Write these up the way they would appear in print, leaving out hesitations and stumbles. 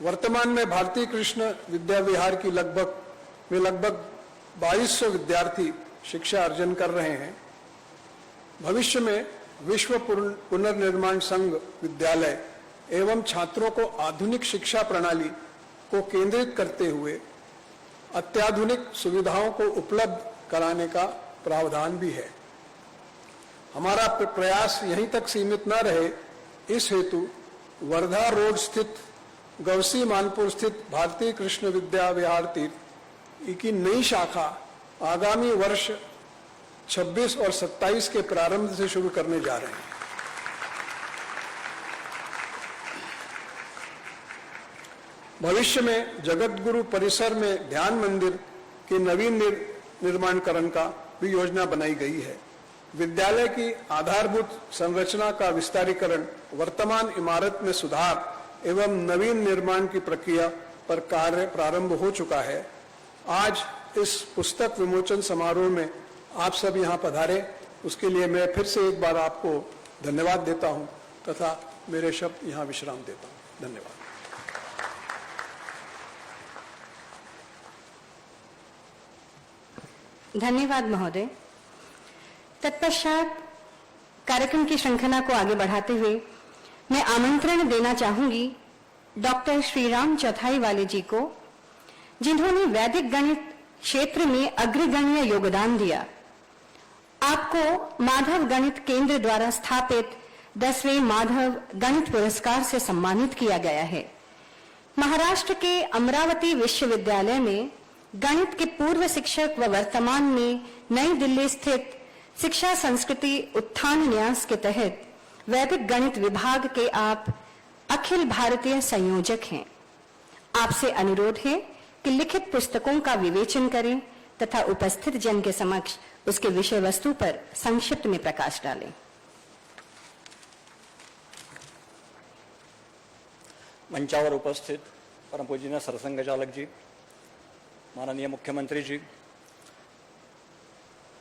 वर्तमान में भारतीय कृष्ण विद्या विहार की लगभग 2200 विद्यार्थी शिक्षा अर्जन कर रहे हैं। भविष्य में विश्व पुनर्निर्माण संघ विद्यालय एवं छात्रों को आधुनिक शिक्षा प्रणाली को केंद्रित करते हुए अत्याधुनिक सुविधाओं को उपलब्ध कराने का प्रावधान भी है। हमारा प्रयास यहीं तक सीमित न रहे, इस हेतु वर्धा रोड स्थित गवसी मानपुर स्थित भारतीय कृष्ण विद्या विहार तीर्थ की नई शाखा आगामी वर्ष 26 और 27 के प्रारंभ से शुरू करने जा रहे हैं। भविष्य में जगत गुरु परिसर में ध्यान मंदिर के नवीन निर्माणकरण का भी योजना बनाई गई है। विद्यालय की आधारभूत संरचना का विस्तारीकरण, वर्तमान इमारत में सुधार एवं नवीन निर्माण की प्रक्रिया पर कार्य प्रारंभ हो चुका है। आज इस पुस्तक विमोचन समारोह में आप सब यहाँ पधारे, उसके लिए मैं फिर से एक बार आपको धन्यवाद देता हूँ तथा मेरे शब्द यहाँ विश्राम देता हूँ। धन्यवाद। धन्यवाद महोदय। तत्पश्चात कार्यक्रम की श्रृंखला को आगे बढ़ाते हुए मैं आमंत्रण देना चाहूंगी डॉक्टर श्रीराम चौथाईवाले जी को, जिन्होंने वैदिक गणित क्षेत्र में अग्रगण्य योगदान दिया। आपको माधव गणित केंद्र द्वारा स्थापित 10वें माधव गणित पुरस्कार से सम्मानित किया गया है। महाराष्ट्र के अमरावती विश्वविद्यालय में गणित के पूर्व शिक्षक व वर्तमान में नई दिल्ली स्थित शिक्षा संस्कृति उत्थान न्यास के तहत वैदिक गणित विभाग के आप अखिल भारतीय संयोजक हैं। आपसे अनुरोध है कि लिखित पुस्तकों का विवेचन करें तथा उपस्थित जन के समक्ष उसके विषय वस्तु पर संक्षिप्त में प्रकाश डालें। मंचावर उपस्थित परम पूजनीय सरसंघचालक जी, माननीय मुख्यमंत्री जी,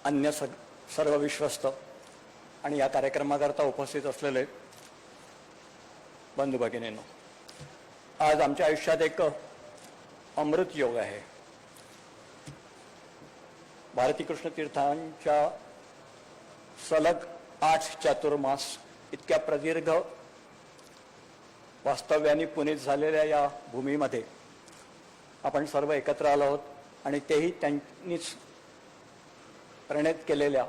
अन्य सर्व विश्वस्त आणि या कार्यक्रमाकरता उपस्थित असलेले बंधू भगिनींनो, आज आमच्या आयुष्यात एक अमृत योग आहे। भारतीय कृष्ण तीर्थांच्या सलग 8 चातुर्मास इतक्या प्रदीर्घ वास्तव्याने पुनीत झालेल्या या भूमीमध्ये आपण सर्व एकत्र आलो आहोत आणि तेही त्यांनीच प्रणित केलेल्या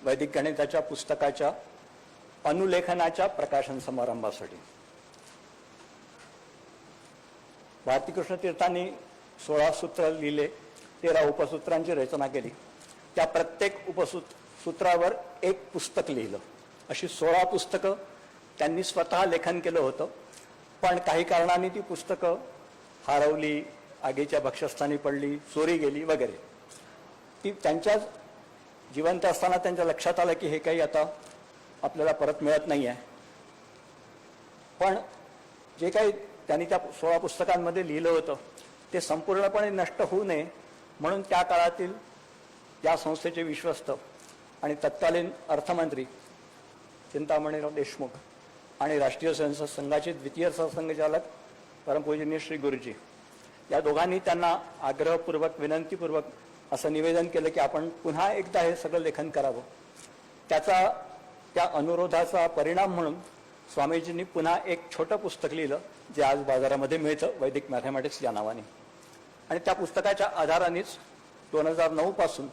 वैदिक गणिताच्या पुस्तकाच्या अनुलेखनाच्या प्रकाशन समारंभासाठी। भारतीय कृष्ण तीर्थांनी 16 सूत्र लिहिले, 13 उपसूत्रांची रचना केली। त्या प्रत्येक उपसूत्रावर एक पुस्तक लिहिलं। अशी 16 पुस्तकं त्यांनी स्वतः लेखन केलं होतं, पण काही कारणांनी ती पुस्तकं हरवली, आगीच्या भक्षस्थानी पडली, चोरी गेली वगैरे। ती त्यांच्या जिवंत असताना त्यांच्या लक्षात आलं की हे काही आता आपल्याला परत मिळत नाही आहे। पण जे काही त्यांनी त्या 16 पुस्तकांमध्ये लिहिलं होतं ते संपूर्णपणे नष्ट होऊ नये म्हणून त्या काळातील त्या संस्थेचे विश्वस्त आणि तत्कालीन अर्थमंत्री चिंतामणीराव देशमुख आणि राष्ट्रीय स्वयंसेवक संघाचे द्वितीय सरसंघचालक परमपूजनीय श्री गुरुजी या दोघांनी त्यांना आग्रहपूर्वक विनंतीपूर्वक असं निवेदन केलं की आपण पुन्हा एकदा हे सगळं लेखन करावं। त्या अनुरोधाचा परिणाम म्हणून स्वामीजींनी पुन्हा एक छोटं पुस्तक लिहिलं जे आज बाजारामध्ये मिळतं, वैदिक मॅथमॅटिक्स या नावाने। आणि त्या पुस्तकाच्या आधारानेच 2009 पासून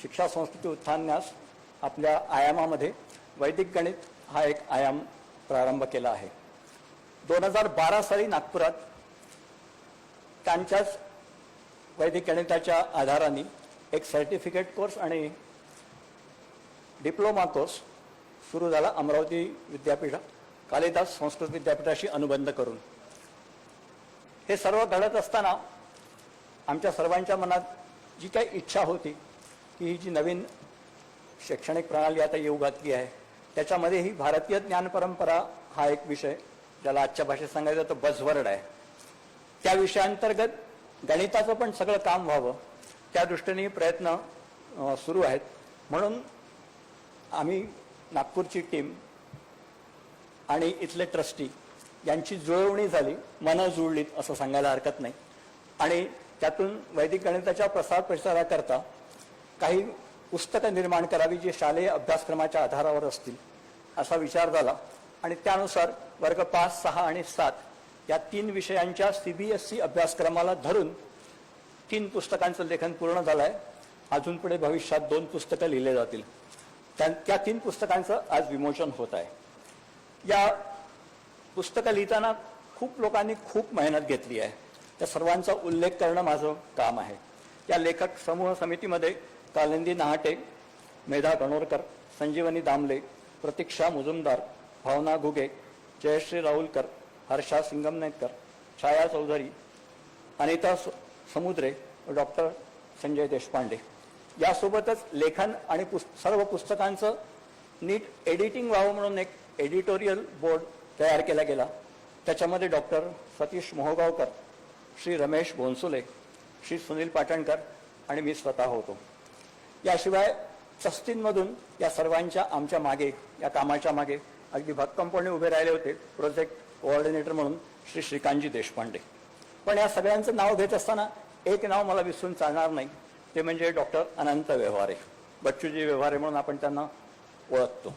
शिक्षा संस्कृती उत्थान न्यास आपल्या आयामामध्ये वैदिक गणित हा एक आयाम प्रारंभ केला आहे। 2012 साली नागपुरात त्यांच्याच वैदिक गणिताच्या आधाराने एक सर्टिफिकेट कोर्स आणि डिप्लोमा कोर्स सुरू झाला अमरावती विद्यापीठ कालिदास संस्कृत विद्यापीठाशी अनुबंध करून। हे सर्व घडत असताना आमच्या सर्वांच्या मनात जी काही इच्छा होती की ही जी नवीन शैक्षणिक प्रणाली आता येऊ घातली आहे त्याच्यामध्ये ही भारतीय ज्ञान परंपरा हा एक विषय, ज्याला आजच्या भाषेत सांगायचं तर बझवर्ड आहे, त्या विषयाअंतर्गत गणिताचं पण सगळं काम व्हावं त्या दृष्टीने प्रयत्न सुरू आहेत। म्हणून आम्ही नागपूरची टीम आणि इथले ट्रस्टी यांची जुळवणी झाली, मनं जुळलीत असं सांगायला हरकत नाही. आणि त्यातून वैदिक गणिताच्या प्रसार प्रचाराकरता काही पुस्तकं निर्माण करावी जी शालेय अभ्यासक्रमाच्या आधारावर असतील असा विचार झाला. आणि त्यानुसार वर्ग 5, 6 आणि 7 या 3 विषयांच्या CBSE अभ्यासक्रमाला धरून 3 पुस्तकांचं लेखन पूर्ण झालं आहे. अजून पुढे भविष्यात 2 पुस्तकं लिहिले जातील. त्या 3 पुस्तकांचं आज विमोचन होत आहे. या पुस्तकं लिहिताना खूप लोकांनी खूप मेहनत घेतली आहे. त्या सर्वांचा उल्लेख करणं माझं काम आहे. या लेखक समूह समितीमध्ये कालिंदी नहाटे, मेधा गणोरकर, संजीवनी दामले, प्रतीक्षा मुजुमदार, भावना घुगे, जयश्री राहुलकर, हर्षा सिंगमनेरकर, छाया चौधरी, अनिता समुद्रे, डॉक्टर संजय देशपांडे. यासोबतच लेखन आणि सर्व पुस्तकांचं नीट एडिटिंग व्हावं म्हणून एक एडिटोरियल बोर्ड तयार केला गेला. त्याच्यामध्ये डॉक्टर सतीश मोहगावकर, श्री रमेश भोंसुले, श्री सुनील पाटणकर आणि मी स्वतः होतो. याशिवाय ट्रस्टींमधून या सर्वांच्या आमच्या मागे, या कामाच्या मागे अगदी भक्कमपणे उभे राहिले होते प्रोजेक्ट कोऑर्डिनेटर म्हणून श्री श्रीकांतजी देशपांडे. पण या सगळ्यांचं नाव घेत असताना एक नाव मला विसरून चालणार नाही, ते म्हणजे डॉक्टर अनंत व्यवहारे, बच्चूजी व्यवहारे म्हणून आपण त्यांना ओळखतो.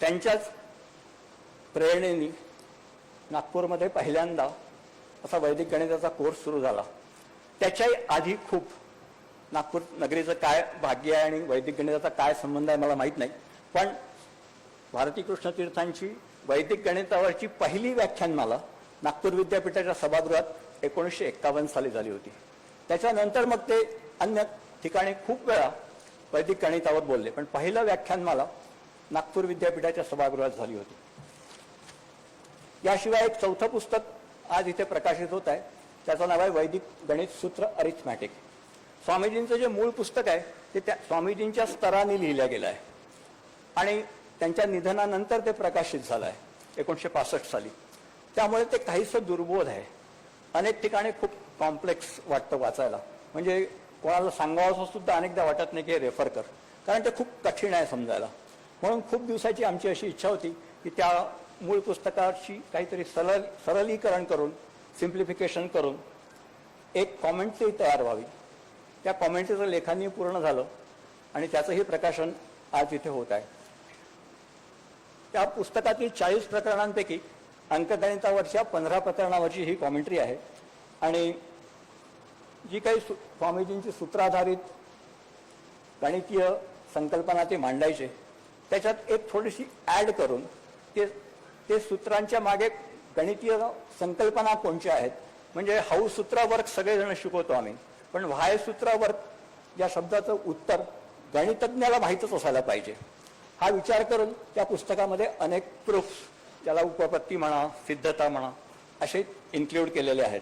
त्यांच्याच प्रेरणेने नागपूरमध्ये पहिल्यांदा असा वैदिक गणिताचा कोर्स सुरू झाला. त्याच्याही आधी खूप नागपूर नगरीचं काय भाग्य आहे आणि वैदिक गणिताचा काय संबंध आहे मला माहीत नाही, पण भारती कृष्ण तीर्थांची वैदिक गणितावरची पहिली व्याख्यानमाला नागपूर विद्यापीठाच्या सभागृहात 1951 साली झाली होती. त्याच्यानंतर मग ते अन्य ठिकाणी खूप वेळा वैदिक गणितावर बोलले, पण पहिलं व्याख्यानमाला नागपूर विद्यापीठाच्या सभागृहात झाली होती. याशिवाय एक 4थं पुस्तक आज इथे प्रकाशित होत आहे. त्याचं नाव आहे वैदिक गणित सूत्र अरिथमॅटिक. स्वामीजींचं जे मूळ पुस्तक आहे ते त्या स्वामीजींच्या स्तराने लिहिलं गेलं आहे आणि त्यांच्या निधनानंतर ते प्रकाशित झालं आहे 1965 साली. त्यामुळे ते काहीसं दुर्बोध आहे. अनेक ठिकाणी खूप कॉम्प्लेक्स वाटतं वाचायला, म्हणजे कोणाला सांगावं सुद्धा अनेकदा वाटत नाही की हे रेफर कर, कारण ते खूप कठीण आहे समजायला. म्हणून खूप दिवसाची आमची अशी इच्छा होती की त्या मूळ पुस्तकाची काहीतरी सरलीकरण करून, सिम्प्लिफिकेशन करून एक कॉमेंट्री तयार व्हावी. त्या कॉमेंट्रीचं लेखांनी पूर्ण झालं आणि त्याचंही प्रकाशन आज इथे होत आहे. त्या पुस्तकातील 40 प्रकरणांपैकी अंकगणितावरच्या 15 प्रकरणावरची ही कॉमेंट्री आहे. आणि जी काही स्वामीजींची सूत्राधारित गणितीय संकल्पना ते मांडायचे, त्याच्यात एक थोडीशी ॲड करून ते सूत्रांच्या मागे गणितीय संकल्पना कोणत्या आहेत, म्हणजे हाऊ सूत्रावर सगळेजण शिकवतो आम्ही, पण व्हाय सूत्रावर या शब्दाचं उत्तर गणितज्ञाला माहीतच असायला पाहिजे, हा विचार करून त्या पुस्तकामध्ये अनेक प्रूफ्स, ज्याला उपपत्ती म्हणा, सिद्धता म्हणा, असे इन्क्लूड केलेले आहेत.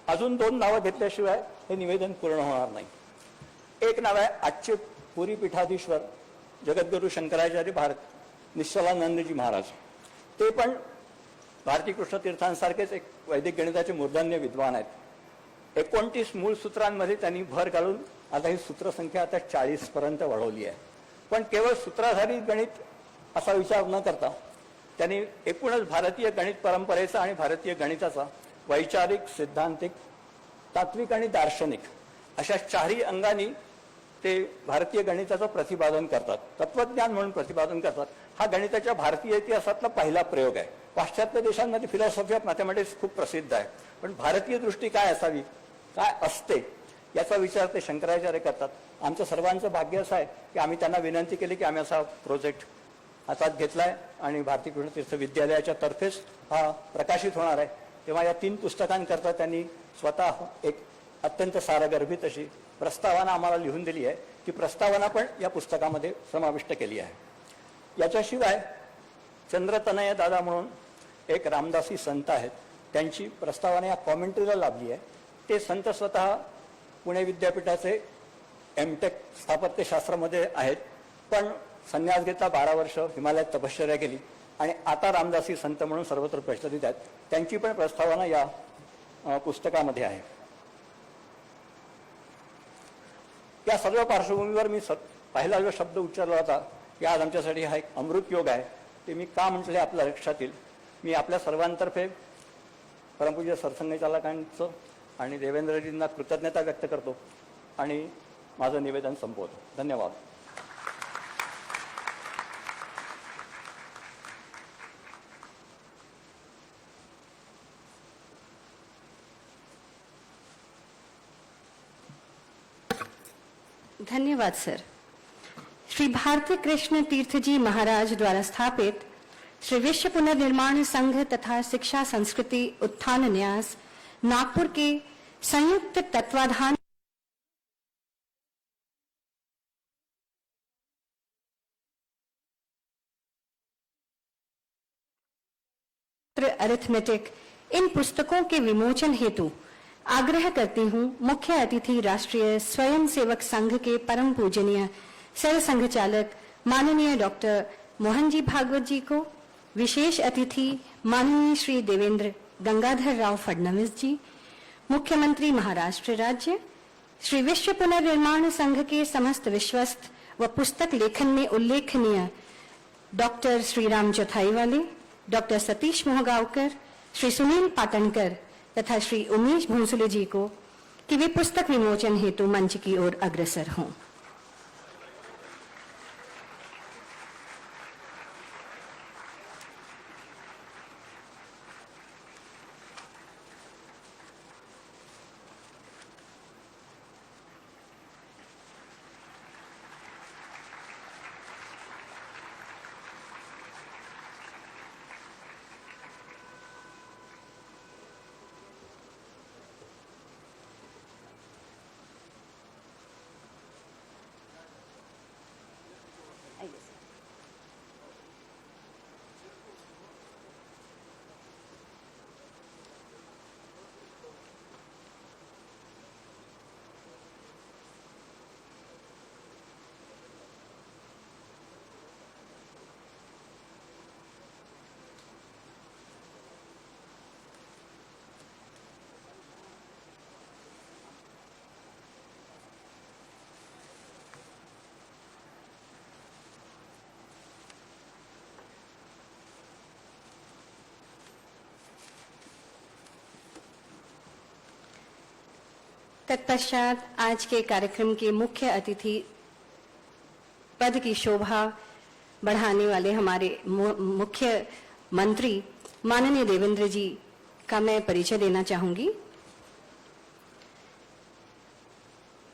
अजून 2 नावं घेतल्याशिवाय हे निवेदन पूर्ण होणार नाही. एक नाव आहे आजचे पुरी पीठाधीश्वर जगद्गुरू शंकराचार्य निश्चलानंदजी महाराज. ते पण भारती कृष्ण तीर्थांसारखेच एक वैदिक गणिताचे मूर्धन्य विद्वान आहेत. 29 मूळ सूत्रांमध्ये त्यांनी भर घालून आता ही सूत्रसंख्या आता 40 पर्यंत वाढवली आहे. पण केवळ सूत्राधारित गणित असा विचार न करता त्यांनी एकूणच भारतीय गणित परंपरेचा आणि भारतीय गणिताचा वैचारिक, सिद्धांतिक, तात्विक आणि दार्शनिक अशा 4ही अंगांनी ते भारतीय गणिताचं प्रतिपादन करतात, तत्वज्ञान म्हणून प्रतिपादन करतात. हा गणिताच्या भारतीय इतिहासातला पहिला प्रयोग आहे. पाश्चात्य देशांमध्ये फिलॉसॉफी ऑफ मॅथमॅटिक्स खूप प्रसिद्ध आहे, पण भारतीय दृष्टी काय असावी, काय असते, याचा विचार ते शंकराचार्य करतात. आमचं सर्वांचं भाग्य असं आहे की आम्ही त्यांना विनंती केली की आम्ही असा प्रोजेक्ट हातात घेतलाय आणि भारती कृष्ण तीर्थ विद्यालयाच्या तर्फेच हा प्रकाशित होणार आहे. तेव्हा या 3 पुस्तकांकरता त्यांनी स्वतः एक अत्यंत सारगर्भित अशी प्रस्तावना आम्हाला लिहून दिली आहे. ती प्रस्तावना पण या पुस्तकामध्ये समाविष्ट केली आहे. याच्याशिवाय चंद्रतनय दादा म्हणून एक रामदासी संत आहेत, त्यांची प्रस्तावना या कॉमेंट्रीला लाभली आहे. ते संत स्वतः पुणे विद्यापीठाचे M.Tech स्थापत्यशास्त्रामध्ये आहेत, पण संन्यास घेतला, 12 वर्ष हिमालयात तपश्चर्या केली आणि आता रामदासी संत म्हणून सर्वत्र प्रचलित आहेत. त्यांची पण प्रस्तावना या पुस्तकामध्ये आहे. या सर्व पार्श्वभूमीवर मी पहिला जो शब्द उच्चारला होता की आज आमच्यासाठी हा एक अमृत योग आहे, ते मी का म्हटले आपल्या लक्षात येईल. मी आपल्या सर्वांतर्फे परमपूज्य सरसंघचालकांचं आणि देवेंद्रजींना कृतज्ञता व्यक्त करतो आणि माझं निवेदन संपवतो. धन्यवाद. धन्यवाद सर. श्री भारती कृष्ण तीर्थ जी महाराज द्वारा स्थापित श्री विश्व पुनर्निर्माण संघ तथा शिक्षा संस्कृति उत्थान न्यास नागपुर के संयुक्त तत्वाधान अरिथमेटिक इन पुस्तकों के विमोचन हेतु आग्रह करती हूं मुख्य अतिथि राष्ट्रीय स्वयंसेवक संघ के परम पूजनीय सरसंघ चालक माननीय डॉक्टर मोहन जी भागवत जी को, विशेष अतिथि माननीय श्री देवेंद्र गंगाधर राव फडणवीस जी, मुख्यमंत्री महाराष्ट्र राज्य, श्री विश्व पुनर्निर्माण संघ के समस्त विश्वस्त व पुस्तक लेखन में उल्लेखनीय डॉक्टर श्रीराम चौथाई वाले, डॉक्टर सतीश मोहगांवकर, श्री सुनील पाटणकर तथा श्री उमेश भोंसले जी को कि वे पुस्तक विमोचन हेतु मंच की ओर अग्रसर हों. तत्पश्चात आज के कार्यक्रम के मुख्य अतिथि पद की शोभा बढ़ाने वाले हमारे मुख्य मंत्री माननीय देवेंद्र जी का मैं परिचय देना चाहूंगी.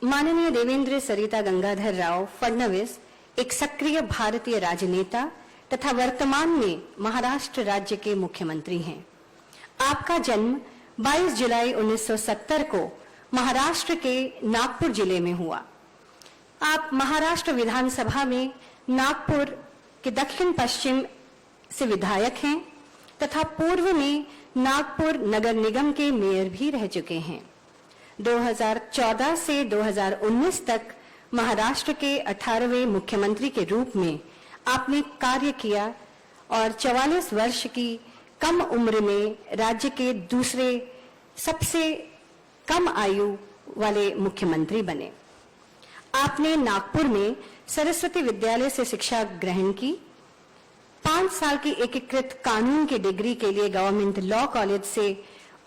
माननीय देवेंद्र सरिता गंगाधर राव फडणवीस एक सक्रिय भारतीय राजनेता तथा वर्तमान में महाराष्ट्र राज्य के मुख्यमंत्री हैं. आपका जन्म 22 जुलाई 1970 को महाराष्ट्र के नागपुर जिले में हुआ. आप महाराष्ट्र विधानसभा में नागपुर के दक्षिण पश्चिम से विधायक हैं तथा पूर्व में नागपुर नगर निगम के मेयर भी रह चुके हैं. 2014 से 2019 तक महाराष्ट्र के 18वें मुख्यमंत्री के रूप में आपने कार्य किया और 44 वर्ष की कम उम्र में राज्य के दूसरे सबसे कम आयु वाले मुख्यमंत्री बने. आपने नागपुर में सरस्वती विद्यालय से शिक्षा ग्रहण की. 5 साल की एकीकृत कानून की डिग्री के लिए गवर्नमेंट लॉ कॉलेज से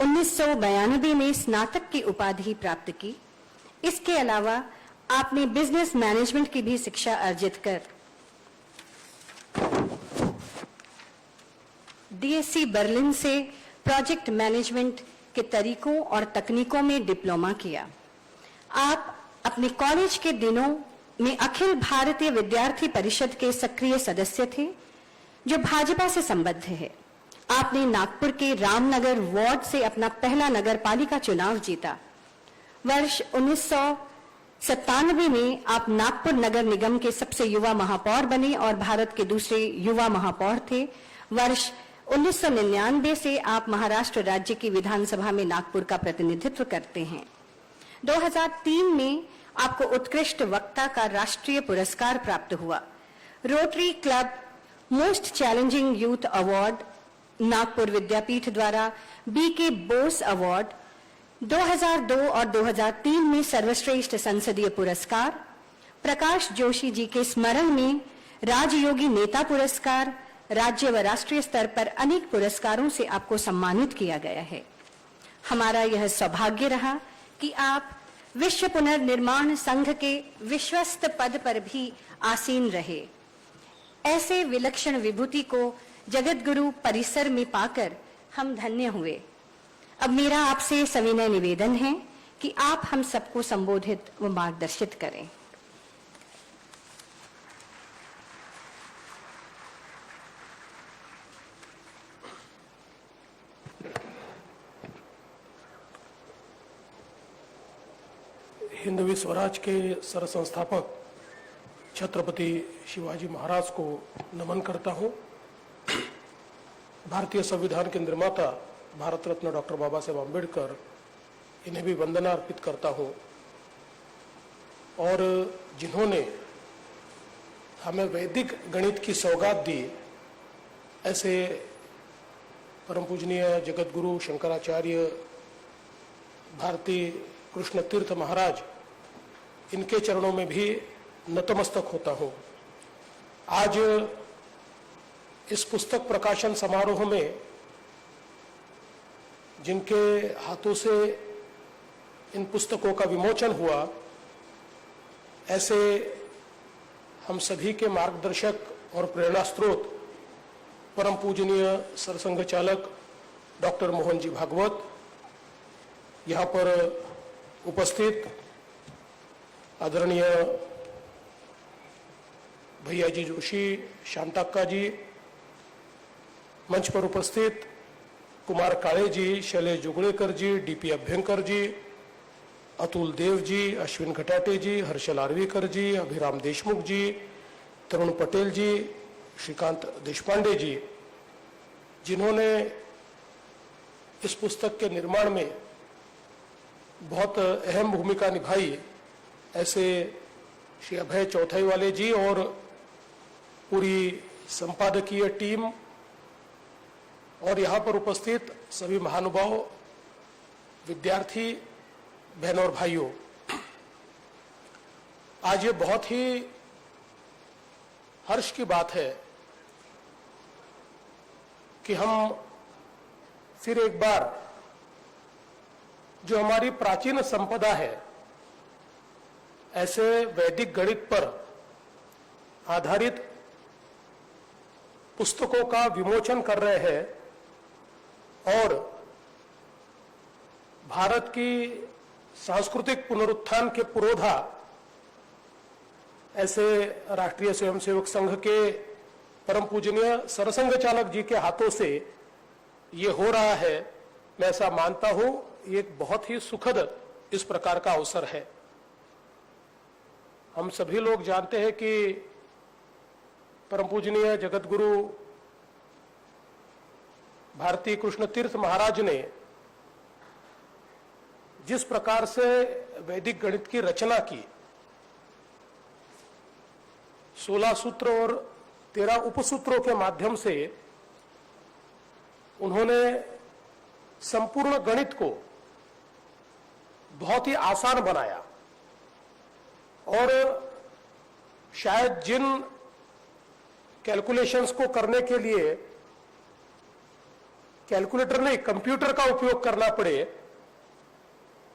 1992 में स्नातक की उपाधि प्राप्त की. इसके अलावा आपने बिजनेस मैनेजमेंट की भी शिक्षा अर्जित कर डीएससी बर्लिन से प्रोजेक्ट मैनेजमेंट के तरीकों और तकनीकों में डिप्लोमा किया. आप अपने कॉलेज के दिनों में अखिल भारतीय विद्यार्थी परिषद के सक्रिय सदस्य थे जो भाजपा से संबद्ध है. आपने नागपुर के रामनगर वार्ड से अपना पहला नगर पालिका चुनाव जीता. वर्ष 1997 में आप नागपुर नगर निगम के सबसे युवा महापौर बने और भारत के दूसरे युवा महापौर थे. वर्ष 1999 से आप महाराष्ट्र राज्य की विधानसभा में नागपुर का प्रतिनिधित्व करते हैं. 2003 में आपको उत्कृष्ट वक्ता का राष्ट्रीय पुरस्कार प्राप्त हुआ. Rotary club most challenging youth award, Nagpur Vidyapeeth द्वारा बीके बोस अवार्ड, 2002 और 2003 में सर्वश्रेष्ठ संसदीय पुरस्कार, प्रकाश जोशी जी के स्मरण में राजयोगी नेता पुरस्कार, राज्य व राष्ट्रीय स्तर पर अनेक पुरस्कारों से आपको सम्मानित किया गया है। हमारा यह सौभाग्य रहा कि आप विश्व पुनर्निर्माण संघ के विश्वस्त पद पर भी आसीन रहे। ऐसे विलक्षण विभूति को जगत गुरु परिसर में पाकर हम धन्य हुए। अब मेरा आपसे सविनय निवेदन है कि आप हम सबको संबोधित व मार्गदर्शित करें। हिंदवी स्वराज के सरसंस्थापक छत्रपति शिवाजी महाराज को नमन करता हूं। भारतीय संविधान के निर्माता भारत रत्न डॉक्टर बाबा साहेब आम्बेडकर, इन्हें भी वंदना अर्पित करता हूं। और जिन्होंने हमें वैदिक गणित की सौगात दी, ऐसे परम पूजनीय जगत गुरु शंकराचार्य भारती कृष्ण तीर्थ महाराज, इनके चरणों में भी नतमस्तक होता हूं। आज इस पुस्तक प्रकाशन समारोह में जिनके हाथों से इन पुस्तकों का विमोचन हुआ, ऐसे हम सभी के मार्गदर्शक और प्रेरणा स्रोत परम पूजनीय सरसंघ चालक डॉक्टर मोहन जी भागवत, यहाँ पर उपस्थित आदरणीय भैया जी जोशी, शांताक्का जी, मंच पर उपस्थित कुमार काळे जी, शैलेश जुगड़ेकर जी, डीपी अभ्यंकर जी, अतुल देव जी, अश्विन घटाटे जी, हर्षल आर्वीकर जी, अभिराम देशमुख जी, तरुण पटेल जी, श्रीकांत देशपांडे जी, जिन्होंने इस पुस्तक के निर्माण में बहुत अहम भूमिका निभाई, ऐसे श्री अभय चौथाई वाले जी और पूरी संपादकीय टीम और यहाँ पर उपस्थित सभी महानुभाव, विद्यार्थी बहनों और भाइयों, आज ये बहुत ही हर्ष की बात है कि हम फिर एक बार जो हमारी प्राचीन संपदा है, ऐसे वैदिक गणित पर आधारित पुस्तकों का विमोचन कर रहे हैं और भारत की सांस्कृतिक पुनरुत्थान के पुरोधा ऐसे राष्ट्रीय स्वयंसेवक संघ के परम पूजनीय सरसंघ चालक जी के हाथों से ये हो रहा है। मैं ऐसा मानता हूं, ये एक बहुत ही सुखद इस प्रकार का अवसर है। हम सभी लोग जानते हैं कि परम पूजनीय जगत गुरु भारती कृष्ण तीर्थ महाराज ने जिस प्रकार से वैदिक गणित की रचना की, 16 सूत्र और 13 उपसूत्रों के माध्यम से उन्होंने संपूर्ण गणित को बहुत ही आसान बनाया और शायद जिन कैलकुलेशंस को करने के लिए कैलकुलेटर नहीं कंप्यूटर का उपयोग करना पड़े,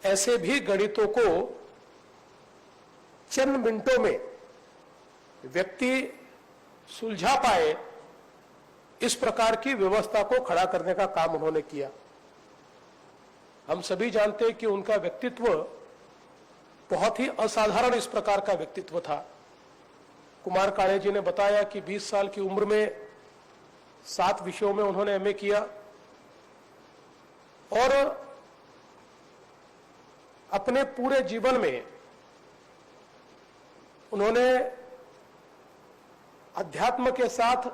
ऐसे भी गणितों को चंद मिनटों में व्यक्ति सुलझा पाए, इस प्रकार की व्यवस्था को खड़ा करने का काम उन्होंने किया। हम सभी जानते हैं कि उनका व्यक्तित्व बहुत ही असाधारण इस प्रकार का व्यक्तित्व था। कुमार काळे जी ने बताया कि 20 साल की उम्र में 7 विषयों में उन्होंने एमए किया और अपने पूरे जीवन में उन्होंने अध्यात्म के साथ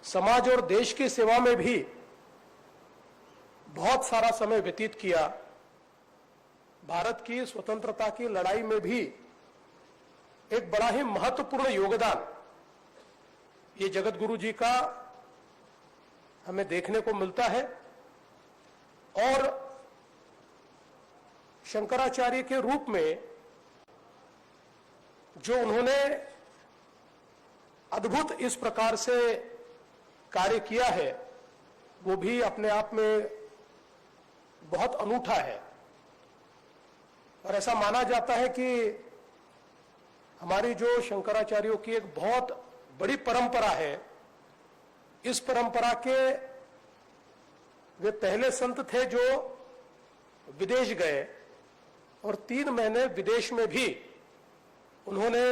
समाज और देश की सेवा में भी बहुत सारा समय व्यतीत किया। भारत की स्वतंत्रता की लड़ाई में भी एक बड़ा ही महत्वपूर्ण योगदान ये जगत गुरु जी का हमें देखने को मिलता है और शंकराचार्य के रूप में जो उन्होंने अद्भुत इस प्रकार से कार्य किया है वो भी अपने आप में बहुत अनूठा है। और ऐसा माना जाता है कि हमारी जो शंकराचार्यों की एक बहुत बड़ी परंपरा है, इस परंपरा के वे पहले संत थे जो विदेश गए और 3 महीने विदेश में भी उन्होंने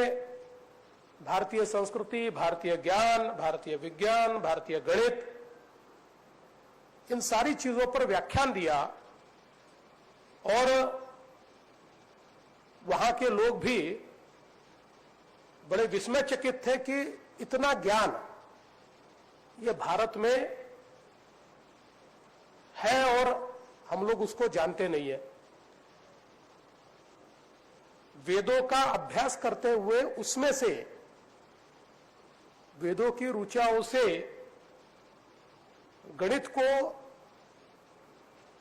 भारतीय संस्कृति, भारतीय ज्ञान, भारतीय विज्ञान, भारतीय गणित, इन सारी चीजों पर व्याख्यान दिया। और वहां के लोग भी बड़े विस्मयचकित थे कि इतना ज्ञान ये भारत में है और हम लोग उसको जानते नहीं है। वेदों का अभ्यास करते हुए उसमें से, वेदों की रुचाओं से गणित को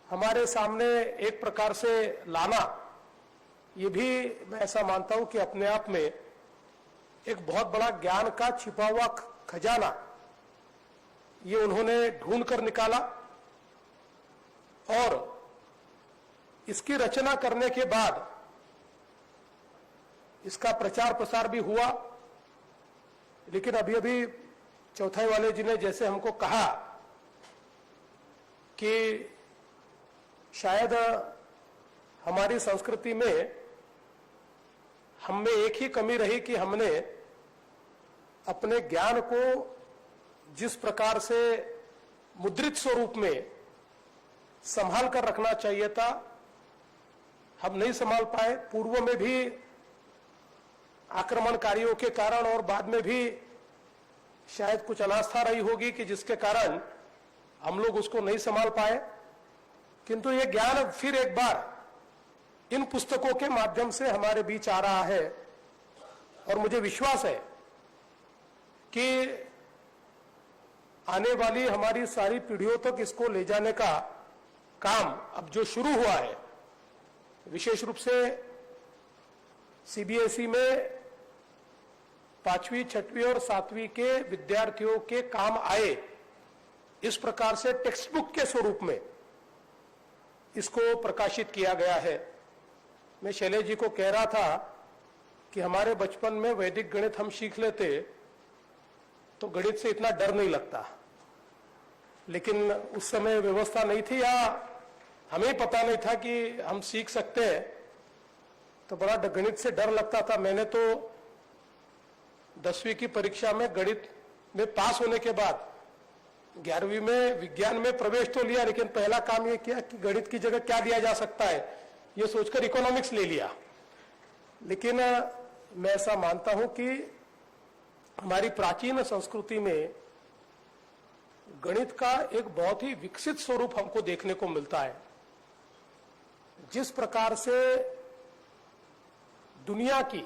हमारे सामने एक प्रकार से लाना, ये भी मैं ऐसा मानता हूं कि अपने आप में एक बहुत बड़ा ज्ञान का छिपा हुआ खजाना ये उन्होंने ढूंढ कर निकाला। और इसकी रचना करने के बाद इसका प्रचार प्रसार भी हुआ। लेकिन अभी अभी चौथाई वाले जी ने जैसे हमको कहा कि शायद हमारी संस्कृति में हम में एक ही कमी रही कि हमने अपने ज्ञान को जिस प्रकार से मुद्रित स्वरूप में संभाल कर रखना चाहिए था, हम नहीं संभाल पाए। पूर्व में भी आक्रमणकारियों के कारण और बाद में भी शायद कुछ अनास्था रही होगी कि जिसके कारण हम लोग उसको नहीं संभाल पाए। किंतु ये ज्ञान फिर एक बार इन पुस्तकों के माध्यम से हमारे बीच आ रहा है और मुझे विश्वास है कि आने वाली हमारी सारी पीढ़ियों तक इसको ले जाने का काम अब जो शुरू हुआ है, विशेष रूप से सीबीएसई में 5वीं, 6वीं और 7वीं के विद्यार्थियों के काम आए, इस प्रकार से टेक्स्ट बुक के स्वरूप में इसको प्रकाशित किया गया है। मैं शैलेश जी को कह रहा था कि हमारे बचपन में वैदिक गणित हम सीख लेते तो गणित से इतना डर नहीं लगता, लेकिन उस समय व्यवस्था नहीं थी या हमें पता नहीं था कि हम सीख सकते हैं, तो बड़ा गणित से डर लगता था। मैंने तो 10वीं की परीक्षा में गणित में पास होने के बाद 11वीं में विज्ञान में प्रवेश तो लिया, लेकिन पहला काम यह किया कि गणित की जगह क्या दिया जा सकता है, यह सोचकर इकोनॉमिक्स ले लिया। लेकिन मैं ऐसा मानता हूं कि हमारी प्राचीन संस्कृति में गणित का एक बहुत ही विकसित स्वरूप हमको देखने को मिलता है। जिस प्रकार से दुनिया की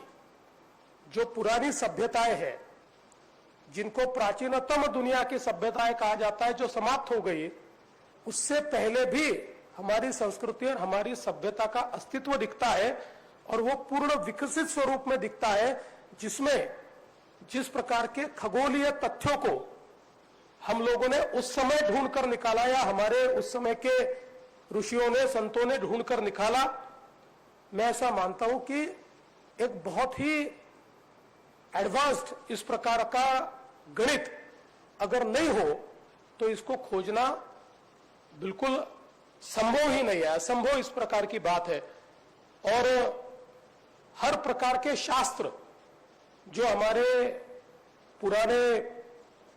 जो पुरानी सभ्यताएं हैं, जिनको प्राचीनतम दुनिया की सभ्यताएं कहा जाता है, जो समाप्त हो गई, उससे पहले भी हमारी संस्कृति और हमारी सभ्यता का अस्तित्व दिखता है और वो पूर्ण विकसित स्वरूप में दिखता है, जिसमें जिस प्रकार के खगोलीय तथ्यों को हम लोगों ने उस समय ढूंढ कर निकाला या हमारे उस समय के ऋषियों ने, संतों ने ढूंढ कर निकाला, मैं ऐसा मानता हूं कि एक बहुत ही एडवांस्ड इस प्रकार का गणित अगर नहीं हो तो इसको खोजना बिल्कुल संभव ही नहीं है, असंभव इस प्रकार की बात है। और हर प्रकार के शास्त्र जो हमारे पुराने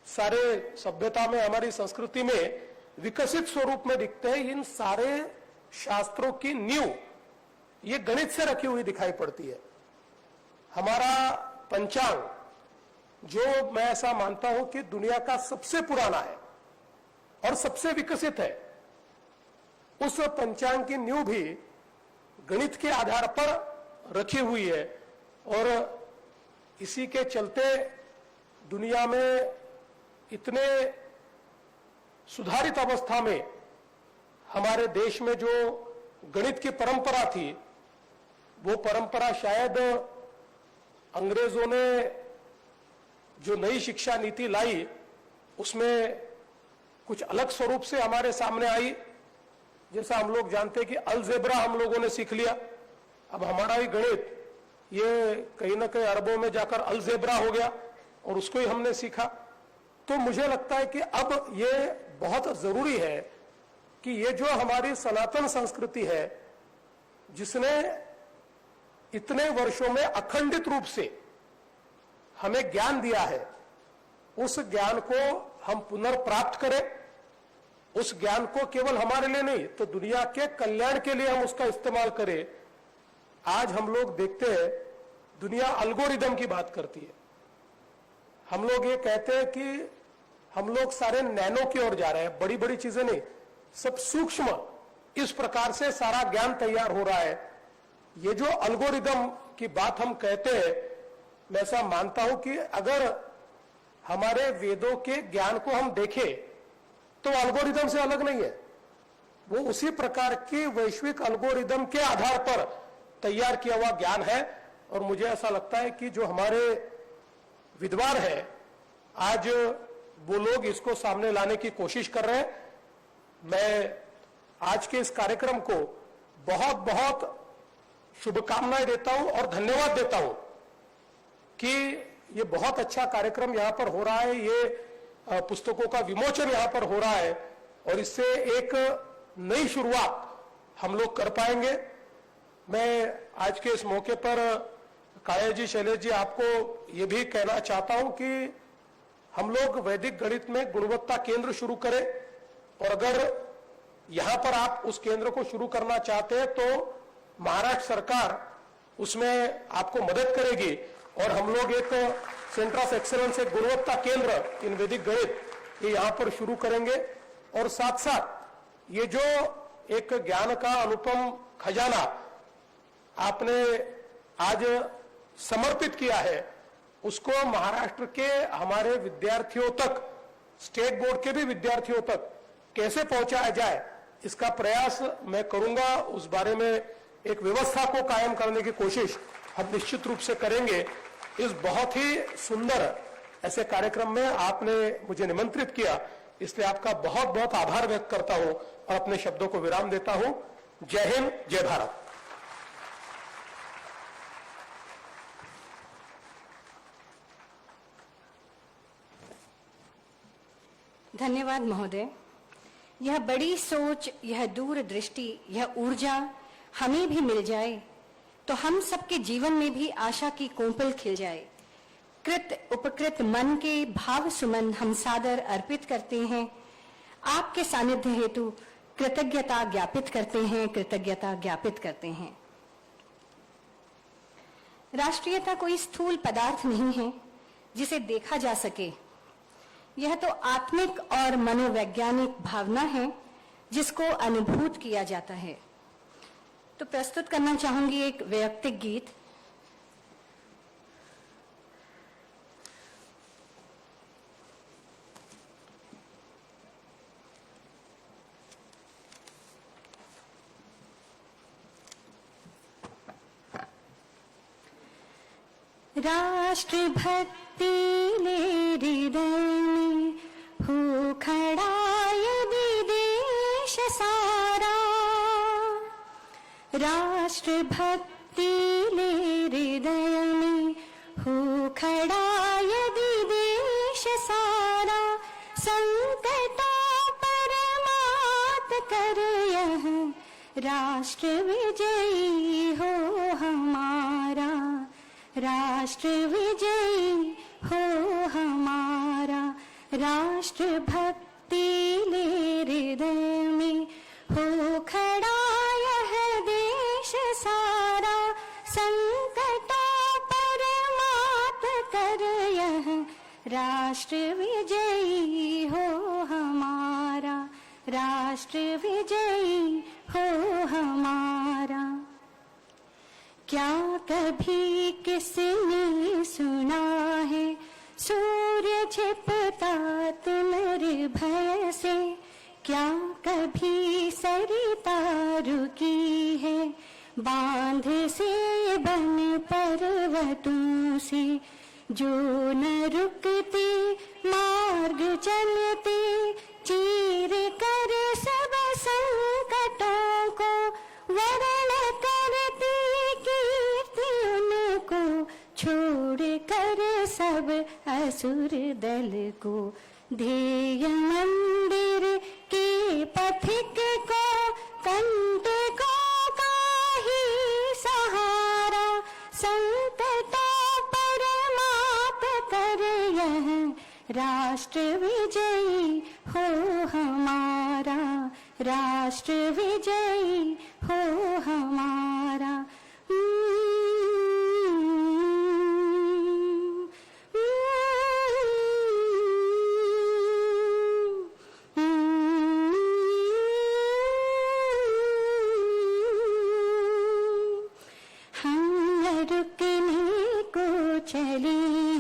सारे सभ्यता में, हमारी संस्कृति में विकसित स्वरूप में दिखते हैं, इन सारे शास्त्रों की नींव ये गणित से रखी हुई दिखाई पड़ती है। हमारा पंचांग, जो मैं ऐसा मानता हूं कि दुनिया का सबसे पुराना है और सबसे विकसित है, उस पंचांग की नींव भी गणित के आधार पर रखी हुई है। और इसी के चलते दुनिया में इतने सुधारित अवस्था में हमारे देश में जो गणित की परंपरा थी, वो परंपरा शायद अंग्रेजों ने जो नई शिक्षा नीति लाई, उसमें कुछ अलग स्वरूप से हमारे सामने आई। जैसा हम लोग जानते हैं कि अलजेब्रा हम लोगों ने सीख लिया, अब हमारा ही गणित ये कहीं ना कहीं अरबों में जाकर अलजेब्रा हो गया और उसको ही हमने सीखा। तो मुझे लगता है कि अब ये बहुत जरूरी है कि ये जो हमारी सनातन संस्कृति है, जिसने इतने वर्षों में अखंडित रूप से हमें ज्ञान दिया है, उस ज्ञान को हम पुनर्प्राप्त करें। उस ज्ञान को केवल हमारे लिए नहीं तो दुनिया के कल्याण के लिए हम उसका इस्तेमाल करें। आज हम लोग देखते हैं दुनिया अल्गोरिदम की बात करती है। हम लोग ये कहते हैं कि हम लोग सारे नैनो की ओर जा रहे हैं, बड़ी बड़ी चीजें नहीं, सब सूक्ष्म, इस प्रकार से सारा ज्ञान तैयार हो रहा है। ये जो अल्गोरिदम की बात हम कहते हैं, मैं ऐसा मानता हूं कि अगर हमारे वेदों के ज्ञान को हम देखें तो अल्गोरिदम से अलग नहीं है। वो उसी प्रकार की वैश्विक अल्गोरिदम के आधार पर तैयार किया हुआ ज्ञान है। और मुझे ऐसा लगता है कि जो हमारे विद्वान हैं, आज वो लोग इसको सामने लाने की कोशिश कर रहे हैं। मैं आज के इस कार्यक्रम को बहुत बहुत शुभकामनाएं देता हूं और धन्यवाद देता हूं कि ये बहुत अच्छा कार्यक्रम यहां पर हो रहा है। ये पुस्तकों का विमोचन यहां पर हो रहा है और इससे एक नई शुरुआत हम लोग कर पाएंगे। मैं आज के इस मौके पर काळे जी, शैलेश जी, आपको ये भी कहना चाहता हूं कि हम लोग वैदिक गणित में गुणवत्ता केंद्र शुरू करें और अगर यहां पर आप उस केंद्र को शुरू करना चाहते हैं तो महाराष्ट्र सरकार उसमें आपको मदद करेगी और हम लोग एक सेंटर ऑफ एक्सेलेंस, एक गुणवत्ता केंद्र इन वैदिक गणित ये यहां पर शुरू करेंगे। और साथ साथ ये जो एक ज्ञान का अनुपम खजाना आपने आज समर्पित किया है, उसको महाराष्ट्र के हमारे विद्यार्थियों तक, स्टेट बोर्ड के भी विद्यार्थियों तक कैसे पहुंचाया जाए, इसका प्रयास मैं करूंगा। उस बारे में एक व्यवस्था को कायम करने की कोशिश हम निश्चित रूप से करेंगे। इस बहुत ही सुंदर ऐसे कार्यक्रम में आपने मुझे निमंत्रित किया, इसलिए आपका बहुत बहुत आभार व्यक्त करता हूं और अपने शब्दों को विराम देता हूं। जय हिंद, जय भारत। धन्यवाद महोदय। यह बड़ी सोच, यह दूरदृष्टि, यह ऊर्जा हमें भी मिल जाए तो हम सबके जीवन में भी आशा की कोंपल खिल जाए। कृत उपकृत मन के भाव सुमन हम सादर अर्पित करते हैं। आपके सानिध्य हेतु कृतज्ञता ज्ञापित करते हैं, कृतज्ञता ज्ञापित करते हैं। राष्ट्रीयता कोई स्थूल पदार्थ नहीं है जिसे देखा जा सके। यह तो आत्मिक और मनोवैज्ञानिक भावना है जिसको अनुभूत किया जाता है। तो प्रस्तुत करना चाहूंगी एक वैयक्तिक गीत। राष्ट्र भक्ति ले हृदय में हो खड़ा यदि देश सारा। राष्ट्र भक्ति ले हृदय में हो खड़ा यदि देश सारा। संकटों पर मात कर यह राष्ट्र विजयी हो हमारा। राष्ट्र विजयी हो हमारा। राष्ट्र भक्ति ले हृदय में हो खड़ा यह देश सारा। संकटों पर मात कर यह राष्ट्र विजयी हो हमारा। राष्ट्र विजयी हो हमारा। क्या कभी किसने सुना है सूर्य छिपता निर्भय से। क्या कभी सरिता रुकी है बांध से बन पर्वतों से। जो न रुकती मार्ग चलते चीर कर सब संकटों को वरण करती कीर्ति उनको छोड़ कर सब असुर दल को ध्येय मंदिर के पथिक को कंटकों का ही सहारा संकटों पर मात कर यह राष्ट्र विजयी हो हमारा, राष्ट्र विजयी हो हमारा। चले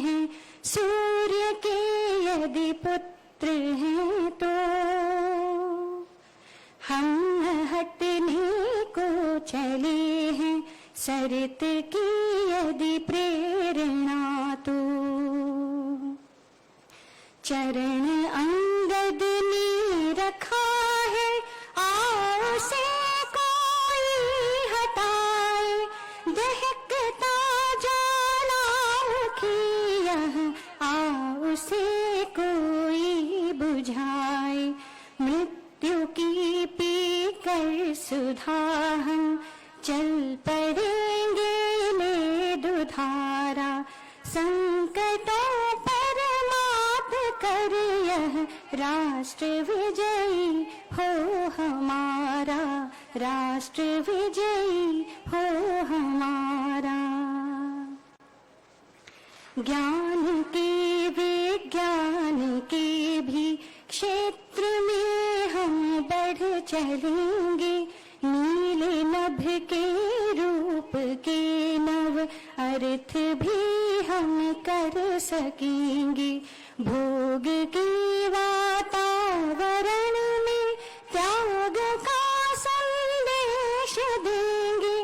हैं सूर्य के यदि पुत्र हैं तो हम हटने को चले हैं सरित की यदि प्रेरणा तो चरण अंगद ने रखा है आओ से कोई हटाए दहकता से कोई बुझाए मृत्यु की पी कर सुधा हम चल पड़ेंगे ले दुधारा संकटों पर मात कर यह राष्ट्र विजयी हो हमारा, राष्ट्र विजयी हो हमारा। ज्ञान के विज्ञान के भी क्षेत्र में हम बढ़ चलेंगे नीले नभ के रूप के नव अर्थ भी हम कर सकेंगे भोग के वातावरण में त्याग का संदेश देंगे